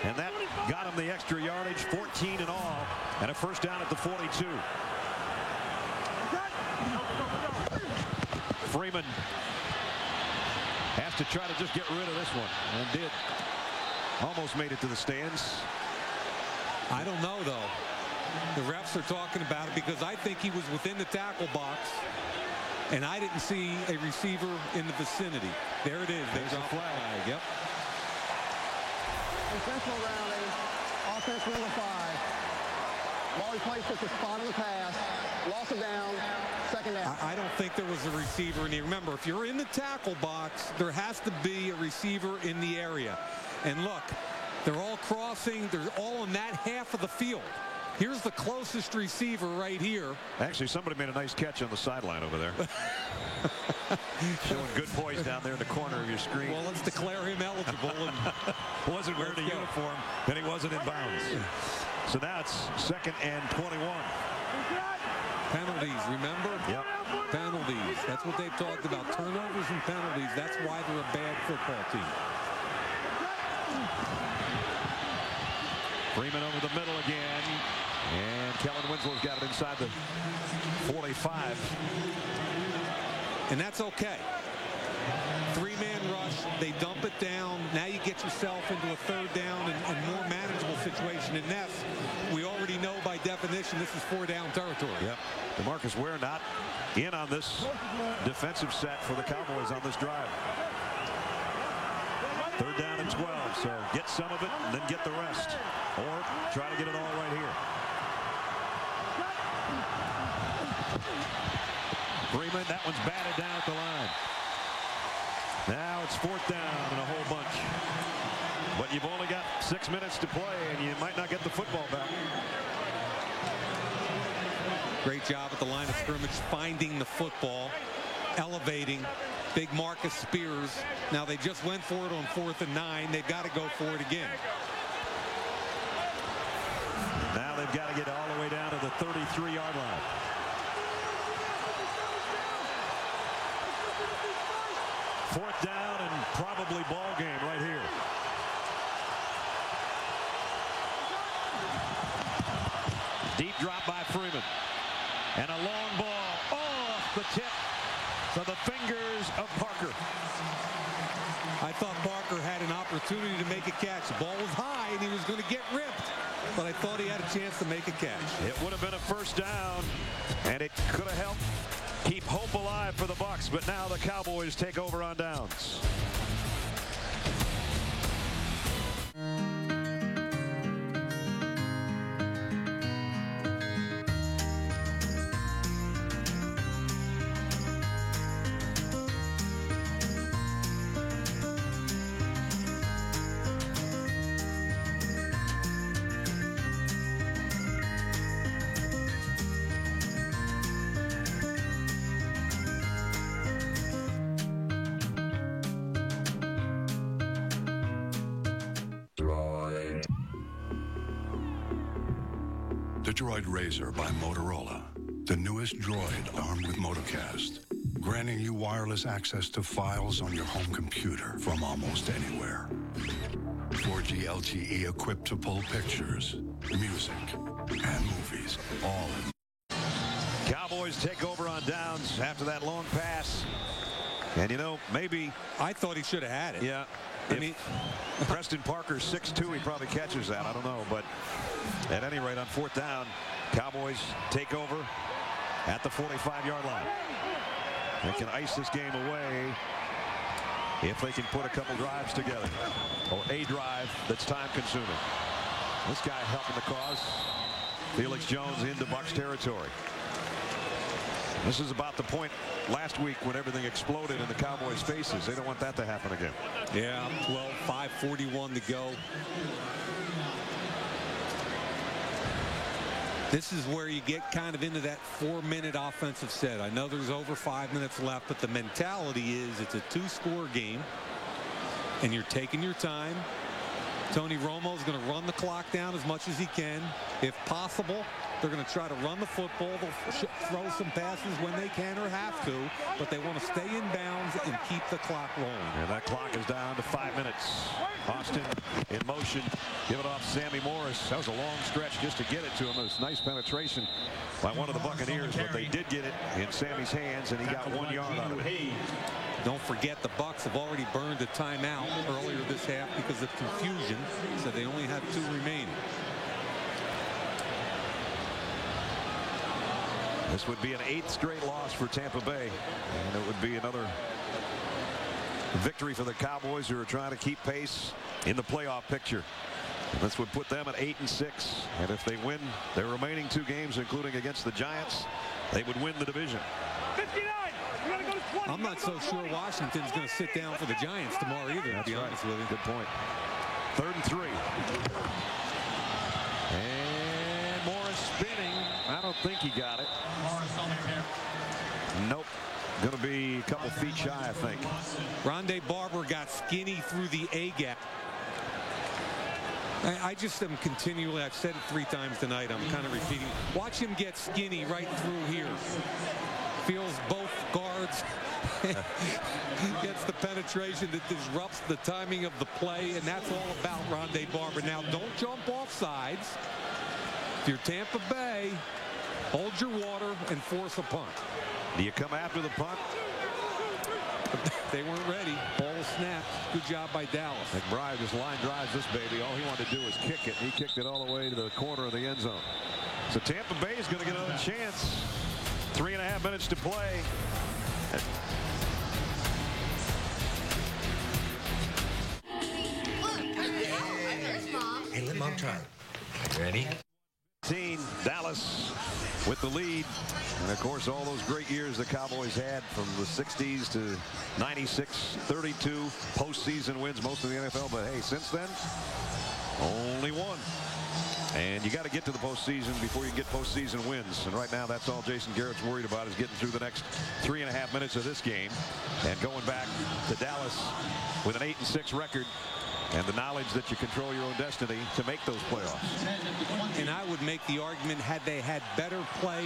And that got him the extra yardage, 14 in all, and a first down at the 42. Freeman has to try to just get rid of this one, and did. Almost made it to the stands. I don't know, though. The refs are talking about it because I think he was within the tackle box, and I didn't see a receiver in the vicinity. There it is. There's a flag. Yep. Intentional rounding. Offense number 5. Ball he placed at the spot of the pass. Loss of down. 2nd down. I don't think there was a receiver in here. Remember, if you're in the tackle box, there has to be a receiver in the area. And look, they're all crossing. They're all in that half of the field. Here's the closest receiver right here. Actually, somebody made a nice catch on the sideline over there. Showing good boys down there in the corner of your screen. Well, let's declare him eligible. And wasn't wearing a uniform, and he wasn't in bounds. So now it's 2nd and 21. Penalties, remember? Yep. Penalties. That's what they've talked about. Turnovers and penalties. That's why they're a bad football team. Freeman over the middle again. And Kellen Winslow's got it inside the 45. And that's okay. 3-man rush. They dump it down. Now you get yourself into a 3rd down and more manageable situation. And that's, we already know by definition, this is 4-down territory. Yep. DeMarcus Ware not in on this defensive set for the Cowboys on this drive. 3rd down and 12. So get some of it and then get the rest. Or try to get it all right here. Freeman, that one's batted down at the line. Now it's 4th down and a whole bunch. But you've only got 6 minutes to play, and you might not get the football back. Great job at the line of scrimmage, finding the football, elevating. Big Marcus Spears. Now they just went for it on 4th and 9. They've got to go for it again. Now they've got to get all the way down to the 33-yard line. Fourth down and probably ball game right here. Deep drop by Freeman. And a long ball off the tip to the fingers of Parker. I thought Parker had an opportunity to make a catch. The ball was high and he was going to get ripped. But I thought he had a chance to make a catch. It would have been a first down, and it could have helped keep hope alive for the Bucs, but now the Cowboys take over on downs. The Droid Razor by Motorola. The newest droid armed with Motocast, granting you wireless access to files on your home computer from almost anywhere. 4G LTE equipped to pull pictures, music, and movies, all in. Cowboys take over on downs after that long pass. And, you know, maybe... I thought he should have had it. Yeah. I mean, Preston Parker's 6'2", he probably catches that. I don't know. But at any rate, on 4th down, Cowboys take over at the 45-yard line. They can ice this game away if they can put a couple drives together. Or a drive that's time-consuming. This guy helping the cause. Felix Jones into Bucs territory. This is about the point last week when everything exploded in the Cowboys' faces. They don't want that to happen again. Yeah, 5:41 to go. This is where you get kind of into that 4-minute offensive set. I know there's over 5 minutes left, but the mentality is it's a 2-score game, and you're taking your time. Tony Romo is going to run the clock down as much as he can. If possible, they're going to try to run the football. They'll throw some passes when they can or have to, but they want to stay in bounds and keep the clock rolling. And that clock is down to 5 minutes. Austin in motion. Give it off Sammy Morris. That was a long stretch just to get it to him. It was nice penetration by one of the Buccaneers, but they did get it in Sammy's hands, and he got 1 yard out of it. Don't forget the Bucs have already burned a timeout earlier this half because of confusion, so they only have 2 remaining. This would be an 8th straight loss for Tampa Bay, and it would be another victory for the Cowboys, who are trying to keep pace in the playoff picture. This would put them at 8-6, and if they win their remaining 2 games, including against the Giants, they would win the division. 59. I'm not so sure Washington's going to sit down for the Giants tomorrow either, to be honest with you. Good point. 3rd and 3. And Morris spinning. I don't think he got it. Nope. Going to be a couple feet shy, I think. Rondé Barber got skinny through the A-gap. I just am continually, I've said it 3 times tonight, I'm kind of repeating. Watch him get skinny right through here. Feels both guards. Gets the penetration that disrupts the timing of the play, and that's all about Rondé Barber. Now, don't jump off sides. If you're Tampa Bay, hold your water and force a punt. Do you come after the punt? They weren't ready. Ball snapped. Good job by Dallas. McBride just line drives this baby. All he wanted to do was kick it. He kicked it all the way to the corner of the end zone. So Tampa Bay is going to get another chance. 3.5 minutes to play. Hey, let Mom try. Ready? Dallas with the lead. And of course, all those great years the Cowboys had from the 60s to 96, 32 postseason wins, most of the NFL. But hey, since then, only 1. And you got to get to the postseason before you get postseason wins. And right now, that's all Jason Garrett's worried about, is getting through the next 3.5 minutes of this game and going back to Dallas with an 8-6 record. And the knowledge that you control your own destiny to make those playoffs. And I would make the argument, had they had better play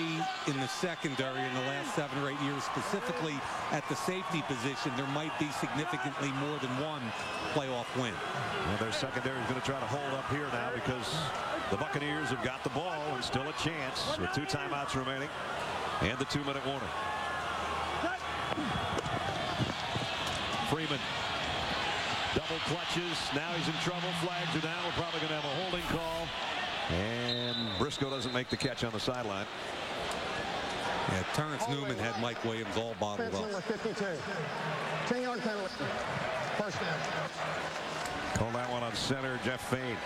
in the secondary in the last 7 or 8 years, specifically at the safety position, there might be significantly more than 1 playoff win. Well, their secondary is going to try to hold up here now, because the Buccaneers have got the ball and still a chance with 2 timeouts remaining and the 2-minute warning. Freeman. Double clutches. Now he's in trouble. Flags are down. We're probably going to have a holding call. And Briscoe doesn't make the catch on the sideline. Yeah, Terrence Newman had Mike Williams all bottled up. Number 52. 10-yard penalty. First down. Call that one on center, Jeff Fain.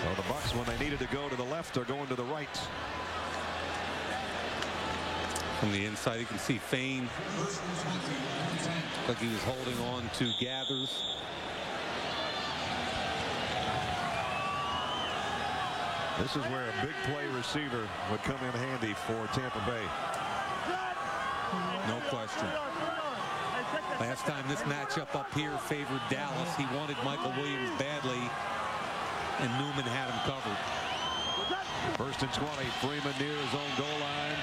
So the Bucs, when they needed to go to the left, are going to the right. From the inside, you can see Fain. Like he was holding on to Gathers. This is where a big play receiver would come in handy for Tampa Bay. No question. Last time this matchup up here favored Dallas, he wanted Michael Williams badly, and Newman had him covered. First and 20, Freeman near his own goal line.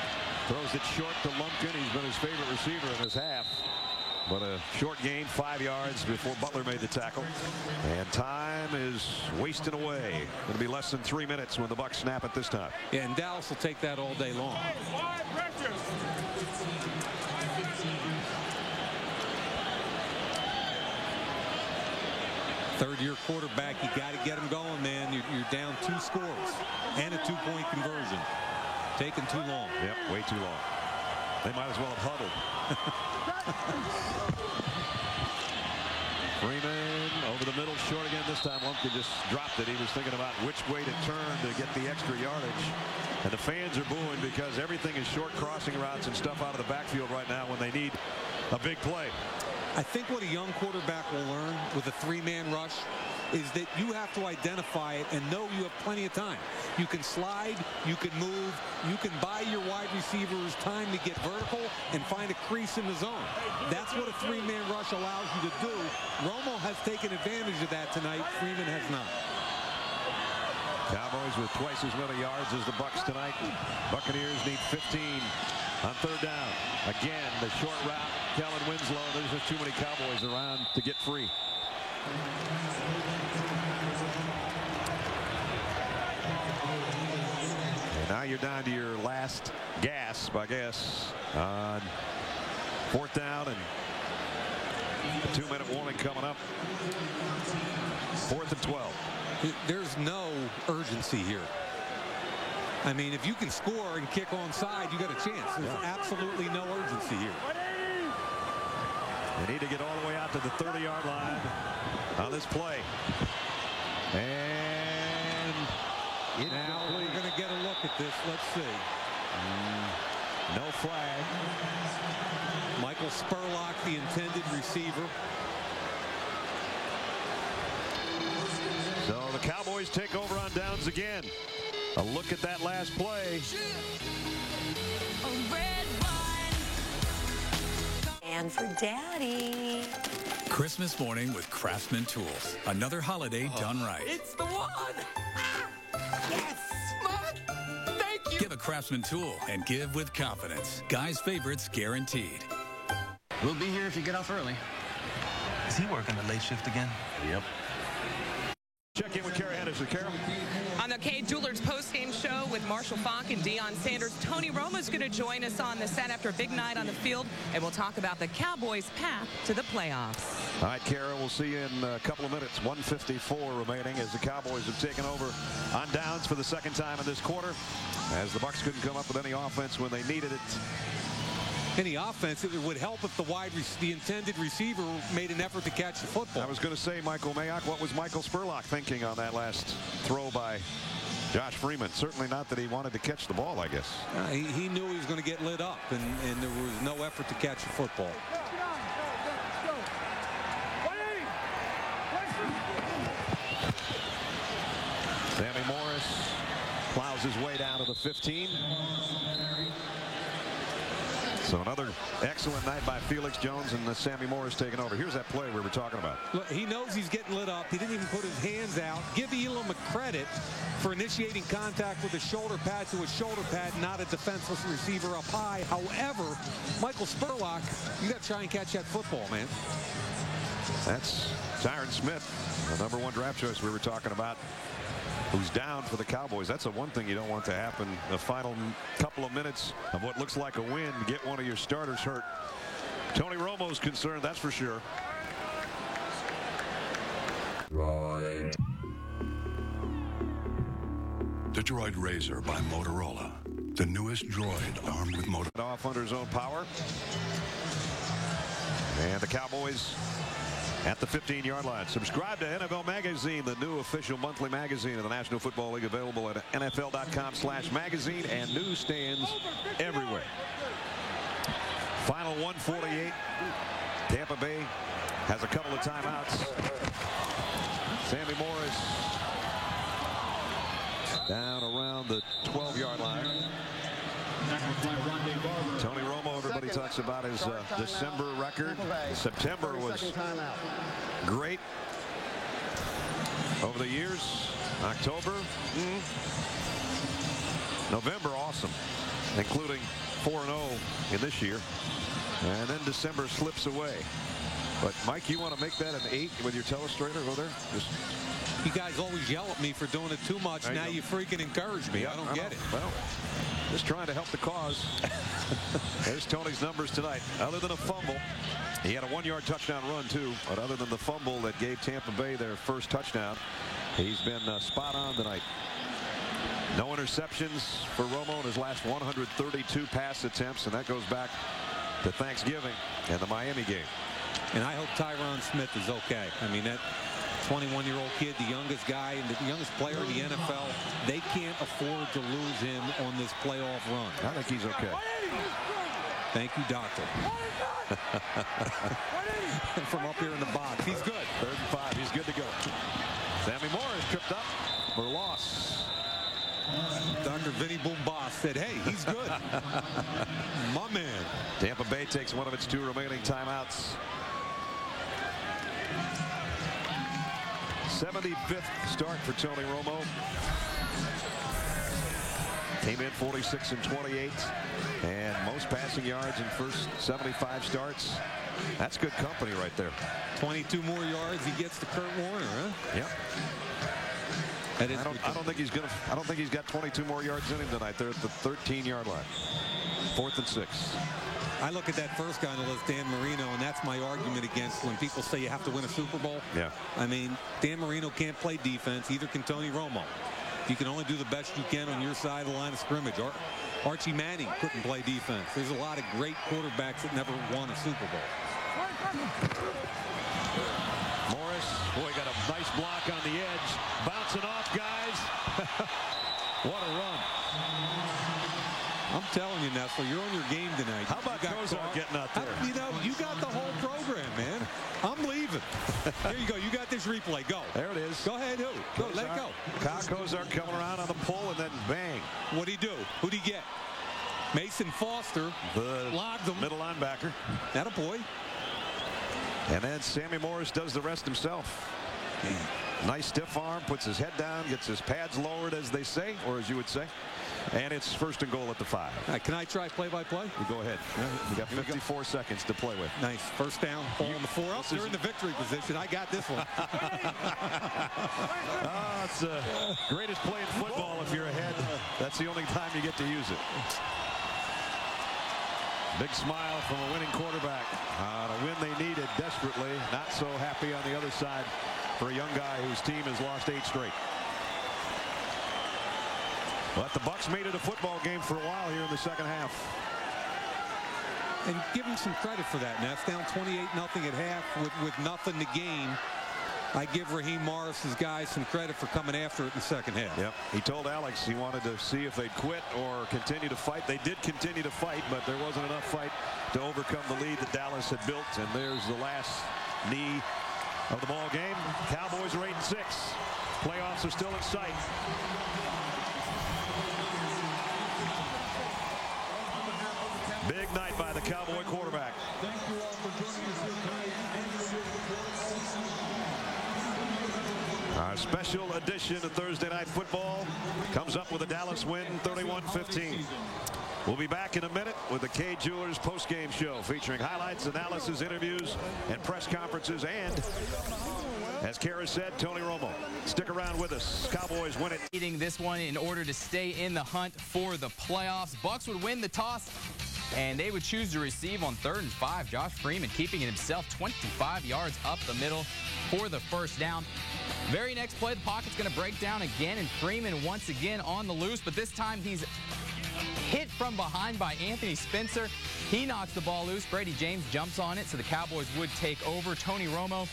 Throws it short to Lumpkin. He's been his favorite receiver in this half. But a short gain, 5 yards before Butler made the tackle. And time is wasting away. It'll be less than 3 minutes when the Bucs snap it this time. Yeah, and Dallas will take that all day long. Third-year quarterback, you got to get him going, man. You're down 2 scores and a 2-point conversion. Taking too long. Yep, way too long. They might as well have huddled. Freeman over the middle, short again. This time Lumpkin just dropped it. He was thinking about which way to turn to get the extra yardage. And the fans are booing because everything is short crossing routes and stuff out of the backfield right now when they need a big play. I think what a young quarterback will learn with a 3-man rush is that you have to identify it and know you have plenty of time. You can slide, you can move, you can buy your wide receivers time to get vertical and find a crease in the zone. That's what a 3-man rush allows you to do. Romo has taken advantage of that tonight. Freeman has not. Cowboys with twice as many yards as the Bucs tonight. Buccaneers need 15 on third down. Again, the short route. Kellen Winslow. There's just too many Cowboys around to get free. And now you're down to your last gasp, I guess, on fourth down and a 2-minute warning coming up. 4th and 12. There's no urgency here. I mean, if you can score and kick onside, you got a chance. There's absolutely no urgency here. They need to get all the way out to the 30-yard line on this play. And now we're going to get a look at this. Let's see. No flag. Michael Spurlock, the intended receiver. So the Cowboys take over on downs again. A look at that last play. And for Daddy. Christmas morning with Craftsman Tools. Another holiday done right. It's the one! Yes! Mom! Thank you! Give a Craftsman tool and give with confidence. Guy's favorites guaranteed. We'll be here if you get off early. Is he working the late shift again? Yep. Check in with Kara Henderson. Kara? On the Kay Jewelers post-game show with Marshall Faulk and Deion Sanders, Tony Romo is going to join us on the set after a big night on the field, and we'll talk about the Cowboys' path to the playoffs. All right, Kara, we'll see you in a couple of minutes. 1:54 remaining as the Cowboys have taken over on downs for the second time in this quarter, as the Bucs couldn't come up with any offense when they needed it. Any offense, it would help if the intended receiver made an effort to catch the football. I was going to say, Michael Mayock, what was Michael Spurlock thinking on that last throw by Josh Freeman? Certainly not that he wanted to catch the ball, I guess. He knew he was going to get lit up, and there was no effort to catch the football. Sammy Morris plows his way down to the 15. So another excellent night by Felix Jones, and Sammy Morris taking over. Here's that play we were talking about. Look, he knows he's getting lit up. He didn't even put his hands out. Give Elam a credit for initiating contact with a shoulder pad to a shoulder pad, not a defenseless receiver up high. However, Michael Spurlock, you got to try and catch that football, man. That's Tyron Smith, the #1 draft choice we were talking about, who's down for the Cowboys. That's the one thing you don't want to happen. The final couple of minutes of what looks like a win, get one of your starters hurt. Tony Romo's concerned, that's for sure. Right. The Droid Razor by Motorola. The newest droid armed with motor. Off under his own power. And the Cowboys at the 15-yard line. Subscribe to NFL Magazine, the new official monthly magazine of the National Football League, available at NFL.com/magazine and newsstands everywhere. Final 1:48. Tampa Bay has a couple of timeouts. Sammy Morris down around the 12-yard line. Tony Romo, everybody talks about his December record. September was great. Over the years, October, November, awesome, including 4-0 in this year. And then December slips away. But, Mike, you want to make that an 8 with your telestrator over there? You guys always yell at me for doing it too much. Now you freaking encourage me. I don't get it. Well, just trying to help the cause. There's Tony's numbers tonight. Other than a fumble, he had a 1-yard touchdown run, too. But other than the fumble that gave Tampa Bay their first touchdown, he's been spot on tonight. No interceptions for Romo in his last 132 pass attempts, and that goes back to Thanksgiving and the Miami game. And I hope Tyron Smith is okay. I mean, that 21-year-old kid, the youngest guy and the youngest player in the NFL, they can't afford to lose him on this playoff run. I think he's okay. Thank you, doctor. From up here in the box, he's good. 3rd and 5, he's good to go. Sammy Morris tripped up for loss. Dr. Vinny Boomboss said, hey, he's good. My man. Tampa Bay takes one of its 2 remaining timeouts. 75th start for Tony Romo. Came in 46-28, and most passing yards in first 75 starts. That's good company right there. 22 more yards, he gets to Kurt Warner, huh? Yep. I don't think he's gonna. I don't think he's got 22 more yards in him tonight. They're at the 13-yard line. 4th and 6. I look at that first guy on the list, Dan Marino, and that's my argument against when people say you have to win a Super Bowl. Yeah. I mean, Dan Marino can't play defense. Either can Tony Romo. You can only do the best you can on your side of the line of scrimmage. Archie Manning couldn't play defense. There's a lot of great quarterbacks that never won a Super Bowl. Morris, boy, got a nice block on the edge. Bouncing off, guys. What a run. I'm telling you, Nessler, you're on your game tonight. How about Kozar getting out there? You know, you got the whole program, man. I'm leaving. There you go. You got this replay. Go. There it is. Go ahead. Go. Let it go. Kyle Kozar coming around on the pull, and then bang. What'd he do? Who'd he get? Mason Foster. The logged him. Middle linebacker. That a boy. And then Sammy Morris does the rest himself. Nice stiff arm, puts his head down, gets his pads lowered, as they say, or as you would say. And it's 1st and goal at the 5. Can I try play-by-play? You go ahead. You got 54 seconds to play with. Nice. First down, ball on the 4. You're in the victory position. I got this one. It's the greatest play in football if you're ahead. That's the only time you get to use it. Big smile from a winning quarterback. A win they needed desperately. Not so happy on the other side for a young guy whose team has lost 8 straight. But the Bucs made it a football game for a while here in the second half. And give him some credit for that. Ness down 28-0 at half with nothing to gain. I give Raheem Morris's guys some credit for coming after it in the second half. Yep. He told Alex he wanted to see if they'd quit or continue to fight. They did continue to fight, but there wasn't enough fight to overcome the lead that Dallas had built. And there's the last knee of the ball game. Cowboys are 8-6. Playoffs are still in sight. Big night by the Cowboy quarterback. Thank you all for joining us here tonight. Our special edition of Thursday Night Football comes up with a Dallas win, 31-15. We'll be back in a minute with the Kay Jewelers post-game show featuring highlights, analysis, interviews, and press conferences. And, as Kara said, Tony Romo. Stick around with us. Cowboys win it. Eating this one in order to stay in the hunt for the playoffs. Bucs would win the toss, and they would choose to receive on 3rd and 5. Josh Freeman keeping it himself 25 yards up the middle for the first down. Very next play, the pocket's going to break down again, and Freeman once again on the loose, but this time he's hit from behind by Anthony Spencer. He knocks the ball loose. Brady James jumps on it, so the Cowboys would take over. Tony Romo,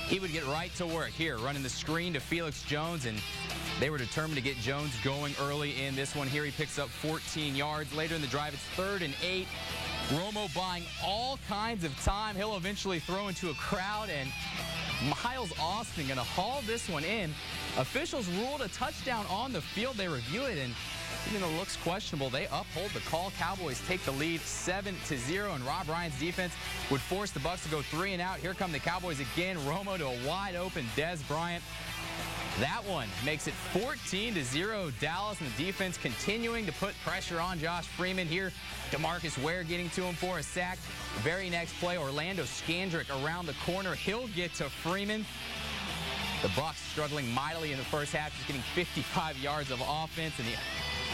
he would get right to work here, running the screen to Felix Jones, and they were determined to get Jones going early in this one. Here he picks up 14 yards. Later in the drive, it's 3rd and 8. Romo buying all kinds of time. He'll eventually throw into a crowd, and Miles Austin going to haul this one in. Officials ruled a touchdown on the field. They review it, and even though it looks questionable, they uphold the call. Cowboys take the lead 7-0, and Rob Ryan's defense would force the Bucs to go 3 and out. Here come the Cowboys again. Romo to a wide open Dez Bryant. That one makes it 14-0 Dallas, and the defense continuing to put pressure on Josh Freeman. Here, DeMarcus Ware getting to him for a sack. Very next play, Orlando Scandrick around the corner. He'll get to Freeman. The Bucs struggling mightily in the first half, just getting 55 yards of offense. And the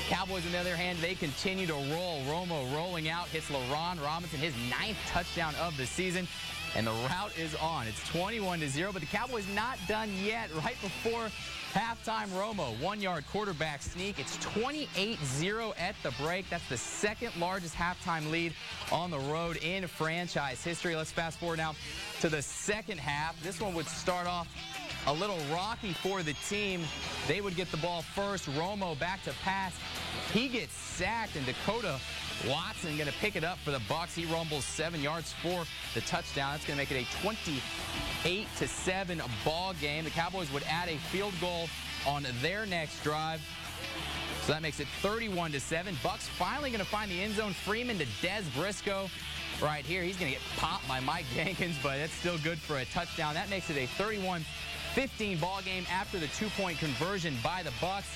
Cowboys, on the other hand, they continue to roll. Romo rolling out, hits LaRon Robinson, his 9th touchdown of the season. And the route is on. It's 21-0, but the Cowboys not done yet. Right before halftime, Romo, 1-yard quarterback sneak. It's 28-0 at the break. That's the 2nd largest halftime lead on the road in franchise history. Let's fast forward now to the second half. This one would start off a little rocky for the team. They would get the ball first. Romo back to pass. He gets sacked, and Dakota Watson going to pick it up for the Bucs. He rumbles 7 yards for the touchdown. That's going to make it a 28-7 ball game. The Cowboys would add a field goal on their next drive. So that makes it 31-7. Bucs finally going to find the end zone. Freeman to Dez Briscoe right here. He's going to get popped by Mike Jenkins, but it's still good for a touchdown. That makes it a 31-15 ball game after the 2-point conversion by the Bucs.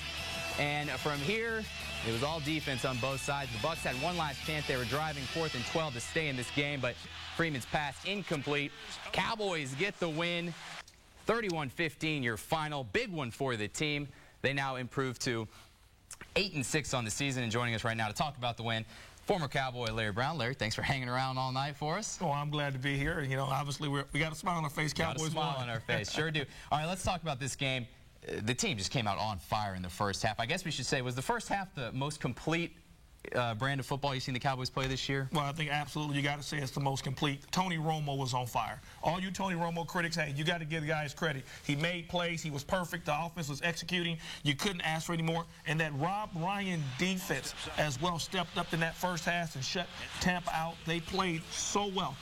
And from here, it was all defense on both sides. The Bucs had one last chance. They were driving 4th and 12 to stay in this game, but Freeman's pass incomplete. Cowboys get the win. 31-15, your final. Big one for the team. They now improve to 8-6 on the season, and joining us right now to talk about the win, former Cowboy Larry Brown. Larry, thanks for hanging around all night for us. Oh, I'm glad to be here. You know, obviously we got a smile on our face. Cowboys won. Got a smile on our face, sure do. All right, let's talk about this game. The team just came out on fire in the first half. I guess we should say, was the first half the most complete brand of football you've seen the Cowboys play this year? Well, I think absolutely you got to say it's the most complete. Tony Romo was on fire. All you Tony Romo critics, hey, you got to give the guy his credit. He made plays. He was perfect. The offense was executing. You couldn't ask for any more. And that Rob Ryan defense as well stepped up in that first half and shut Tampa out. They played so well.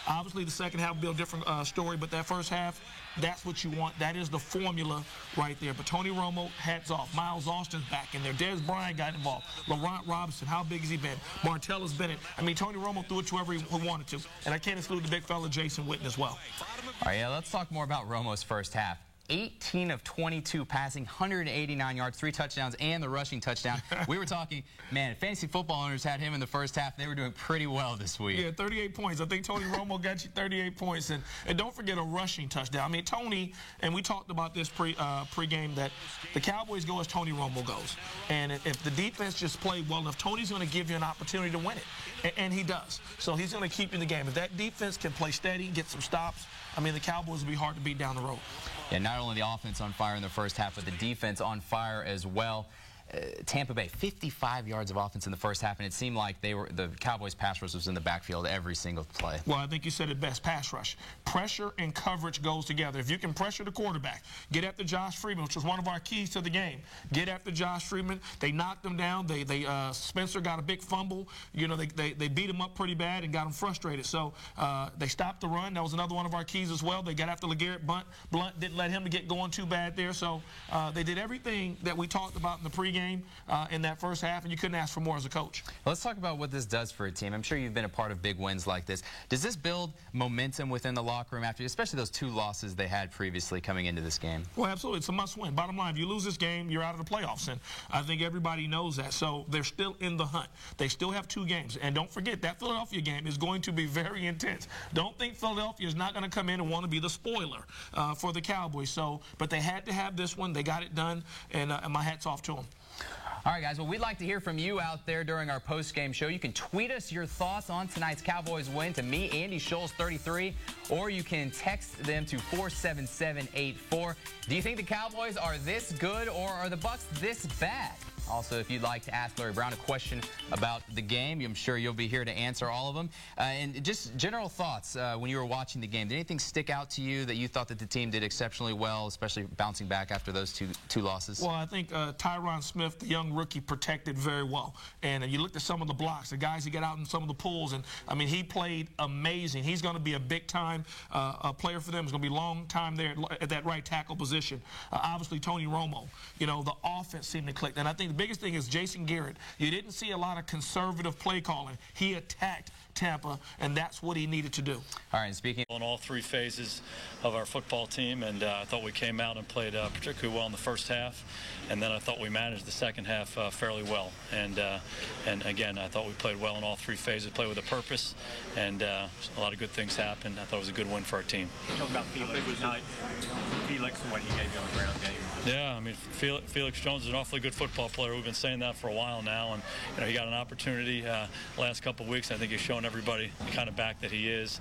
Obviously, the second half will be a different story, but that first half, that's what you want. That is the formula right there. But Tony Romo, hats off. Miles Austin's back in there. Dez Bryant got involved. LaRon Robinson, how big has he been? Martellus Bennett. I mean, Tony Romo threw it to whoever he wanted to. And I can't exclude the big fella Jason Witten as well. All right, yeah, let's talk more about Romo's first half. 18 of 22 passing, 189 yards, 3 touchdowns, and the rushing touchdown. We were talking, man, fantasy football owners had him in the first half. They were doing pretty well this week. Yeah, 38 points. I think Tony Romo got you 38 points. And don't forget a rushing touchdown. I mean, Tony, and we talked about this pre-game, that the Cowboys go as Tony Romo goes. And if the defense just played well enough, Tony's going to give you an opportunity to win it. And he does. So he's going to keep you in the game. If that defense can play steady, get some stops, I mean, the Cowboys will be hard to beat down the road. Yeah, not only the offense on fire in the first half, but the defense on fire as well. Tampa Bay, 55 yards of offense in the first half, and it seemed like the Cowboys' pass rush was in the backfield every single play. Well, I think you said it best, pass rush. Pressure and coverage goes together. If you can pressure the quarterback, get after Josh Freeman, which was one of our keys to the game. Get after Josh Freeman. They knocked him down. Spencer got a big fumble. You know, they beat him up pretty bad and got him frustrated. So they stopped the run. That was another one of our keys as well. They got after LeGarrette Blunt, didn't let him get going too bad there. So they did everything that we talked about in the pregame in that first half, and you couldn't ask for more as a coach. Let's talk about what this does for a team. I'm sure you've been a part of big wins like this. Does this build momentum within the locker room after, especially those 2 losses they had previously coming into this game? Well, absolutely. It's a must-win. Bottom line, if you lose this game, you're out of the playoffs, and I think everybody knows that. So they're still in the hunt. They still have 2 games, and don't forget, that Philadelphia game is going to be very intense. Don't think Philadelphia is not going to come in and want to be the spoiler for the Cowboys. So, but they had to have this one. They got it done, and my hat's off to them. All right, guys, well, we'd like to hear from you out there during our post-game show. You can tweet us your thoughts on tonight's Cowboys win to me, Andy Scholes 33, or you can text them to 47784. Do you think the Cowboys are this good, or are the Bucs this bad? Also, if you'd like to ask Larry Brown a question about the game, I'm sure you'll be here to answer all of them. And just general thoughts when you were watching the game. Did anything stick out to you that you thought that the team did exceptionally well, especially bouncing back after those two losses? Well, I think Tyron Smith, the young rookie, protected very well. And you looked at some of the blocks, the guys who get out in some of the pools, and, I mean, he played amazing. He's going to be a big-time player for them. He's going to be a long time there at that right tackle position. Obviously, Tony Romo, you know, the offense seemed to click. And I think the biggest thing is Jason Garrett. You didn't see a lot of conservative play calling. He attacked Tampa, and that's what he needed to do. All right, speaking on all three phases of our football team, and I thought we came out and played particularly well in the first half, and then I thought we managed the second half fairly well. And again, I thought we played well in all three phases, played with a purpose, and a lot of good things happened. I thought it was a good win for our team. Talk about Felix tonight. Felix and what he gave you on the ground game. Yeah, I mean, Felix Jones is an awfully good football player. We've been saying that for a while now, and you know, he got an opportunity last couple of weeks. I think he's shown everybody the kind of back that he is.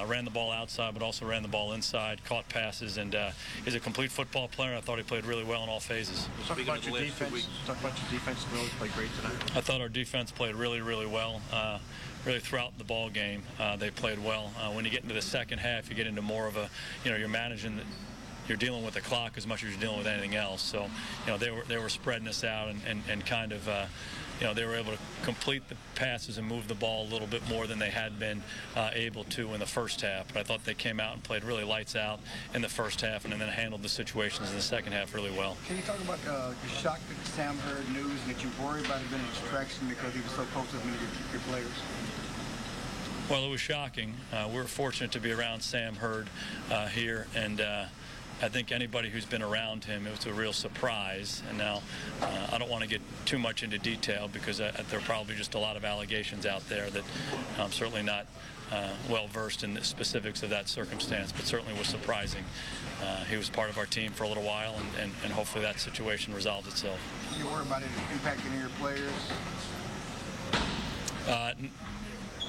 Ran the ball outside, but also ran the ball inside, caught passes, and he's a complete football player. I thought he played really well in all phases. Talk about your defense. Talk about your defense. Really played great tonight. I thought our defense played really, really well. Really throughout the ball game, they played well. When you get into the second half, you get into more of a, you know, you're managing you're dealing with the clock as much as you're dealing with anything else. So, you know, they were spreading us out and kind of, you know, they were able to complete the passes and move the ball a little bit more than they had been able to in the first half. But I thought they came out and played really lights out in the first half, and then handled the situations in the second half really well. Can you talk about your shock that Sam heard news and that you worried about it being a distraction because he was so close to many of your players? Well, it was shocking. We were fortunate to be around Sam Hurd here, and I think anybody who's been around him, it was a real surprise. And now I don't want to get too much into detail because there are probably just a lot of allegations out there that I'm certainly not well versed in the specifics of that circumstance, but certainly was surprising. He was part of our team for a little while, and hopefully that situation resolves itself. You worry about it impacting your players?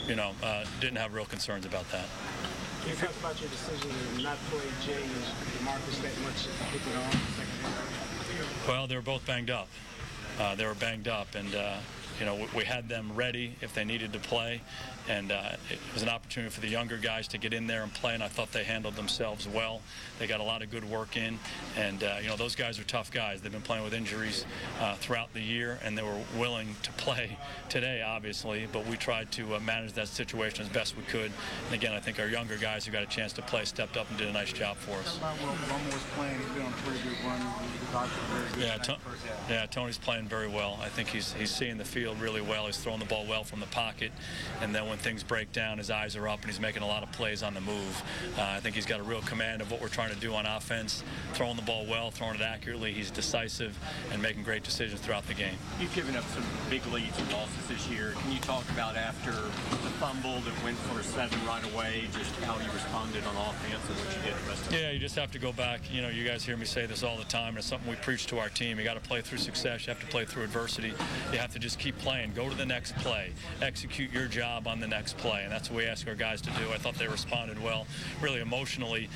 You know, didn't have real concerns about that. Can you talk about your decision to not play Jay and DeMarcus that much with it on the second half? Well, they were both banged up. They were banged up, and you know, we had them ready if they needed to play, and it was an opportunity for the younger guys to get in there and play, and I thought they handled themselves well. They got a lot of good work in, and you know, those guys are tough guys. They've been playing with injuries throughout the year, and they were willing to play today, obviously, but we tried to manage that situation as best we could. And again, I think our younger guys who got a chance to play stepped up and did a nice job for us. Romo was playing. He's been on a pretty good run. Yeah, Tony's playing very well. I think he's seeing the field really well. He's throwing the ball well from the pocket, and then when things break down, his eyes are up, and he's making a lot of plays on the move. I think he's got a real command of what we're trying to do on offense, throwing the ball well, throwing it accurately. He's decisive and making great decisions throughout the game. You've given up some big leads and losses this year. Can you talk about after the fumble that went for 7 right away, just how you responded on offense and what you did the rest of the Yeah, you just have to go back. You know, you guys hear me say this all the time, and it's something we preach to our team. You got to play through success. You have to play through adversity. You have to just keep playing. Go to the next play. Execute your job on the next play, and that's what we ask our guys to do. I thought they responded well, really emotionally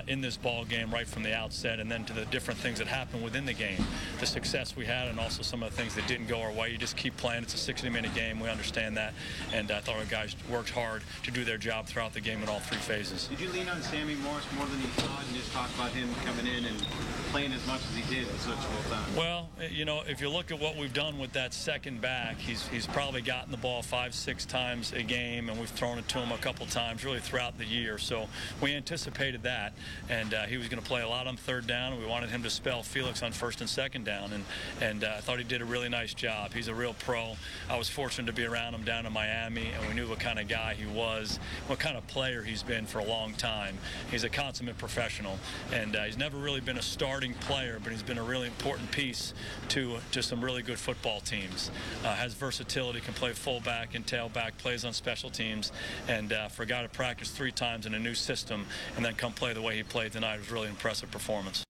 in this ball game right from the outset, and then to the different things that happened within the game. The success we had and also some of the things that didn't go our way. You just keep playing. It's a 60-minute game. We understand that, and I thought our guys worked hard to do their job throughout the game in all 3 phases. Did you lean on Sammy Morris more than you thought and just talk about him coming in and playing as much as he did in such a little time? Well, you know, if you look at what we've done with that second back, he's probably gotten the ball 5-6 times a game, and we've thrown it to him a couple times really throughout the year. So we anticipated that, and he was going to play a lot on 3rd down, and we wanted him to spell Felix on 1st and 2nd down, and I thought he did a really nice job. He's a real pro. I was fortunate to be around him down in Miami, and we knew what kind of guy he was, what kind of player he's been for a long time. He's a consummate professional, and he's never really been a starting player, but he's been a really important piece to some really good football teams. Has versatility, can play fullback and tailback, plays on special teams, and for a guy to practice 3 times in a new system and then come play the way he played tonight was really impressive performance.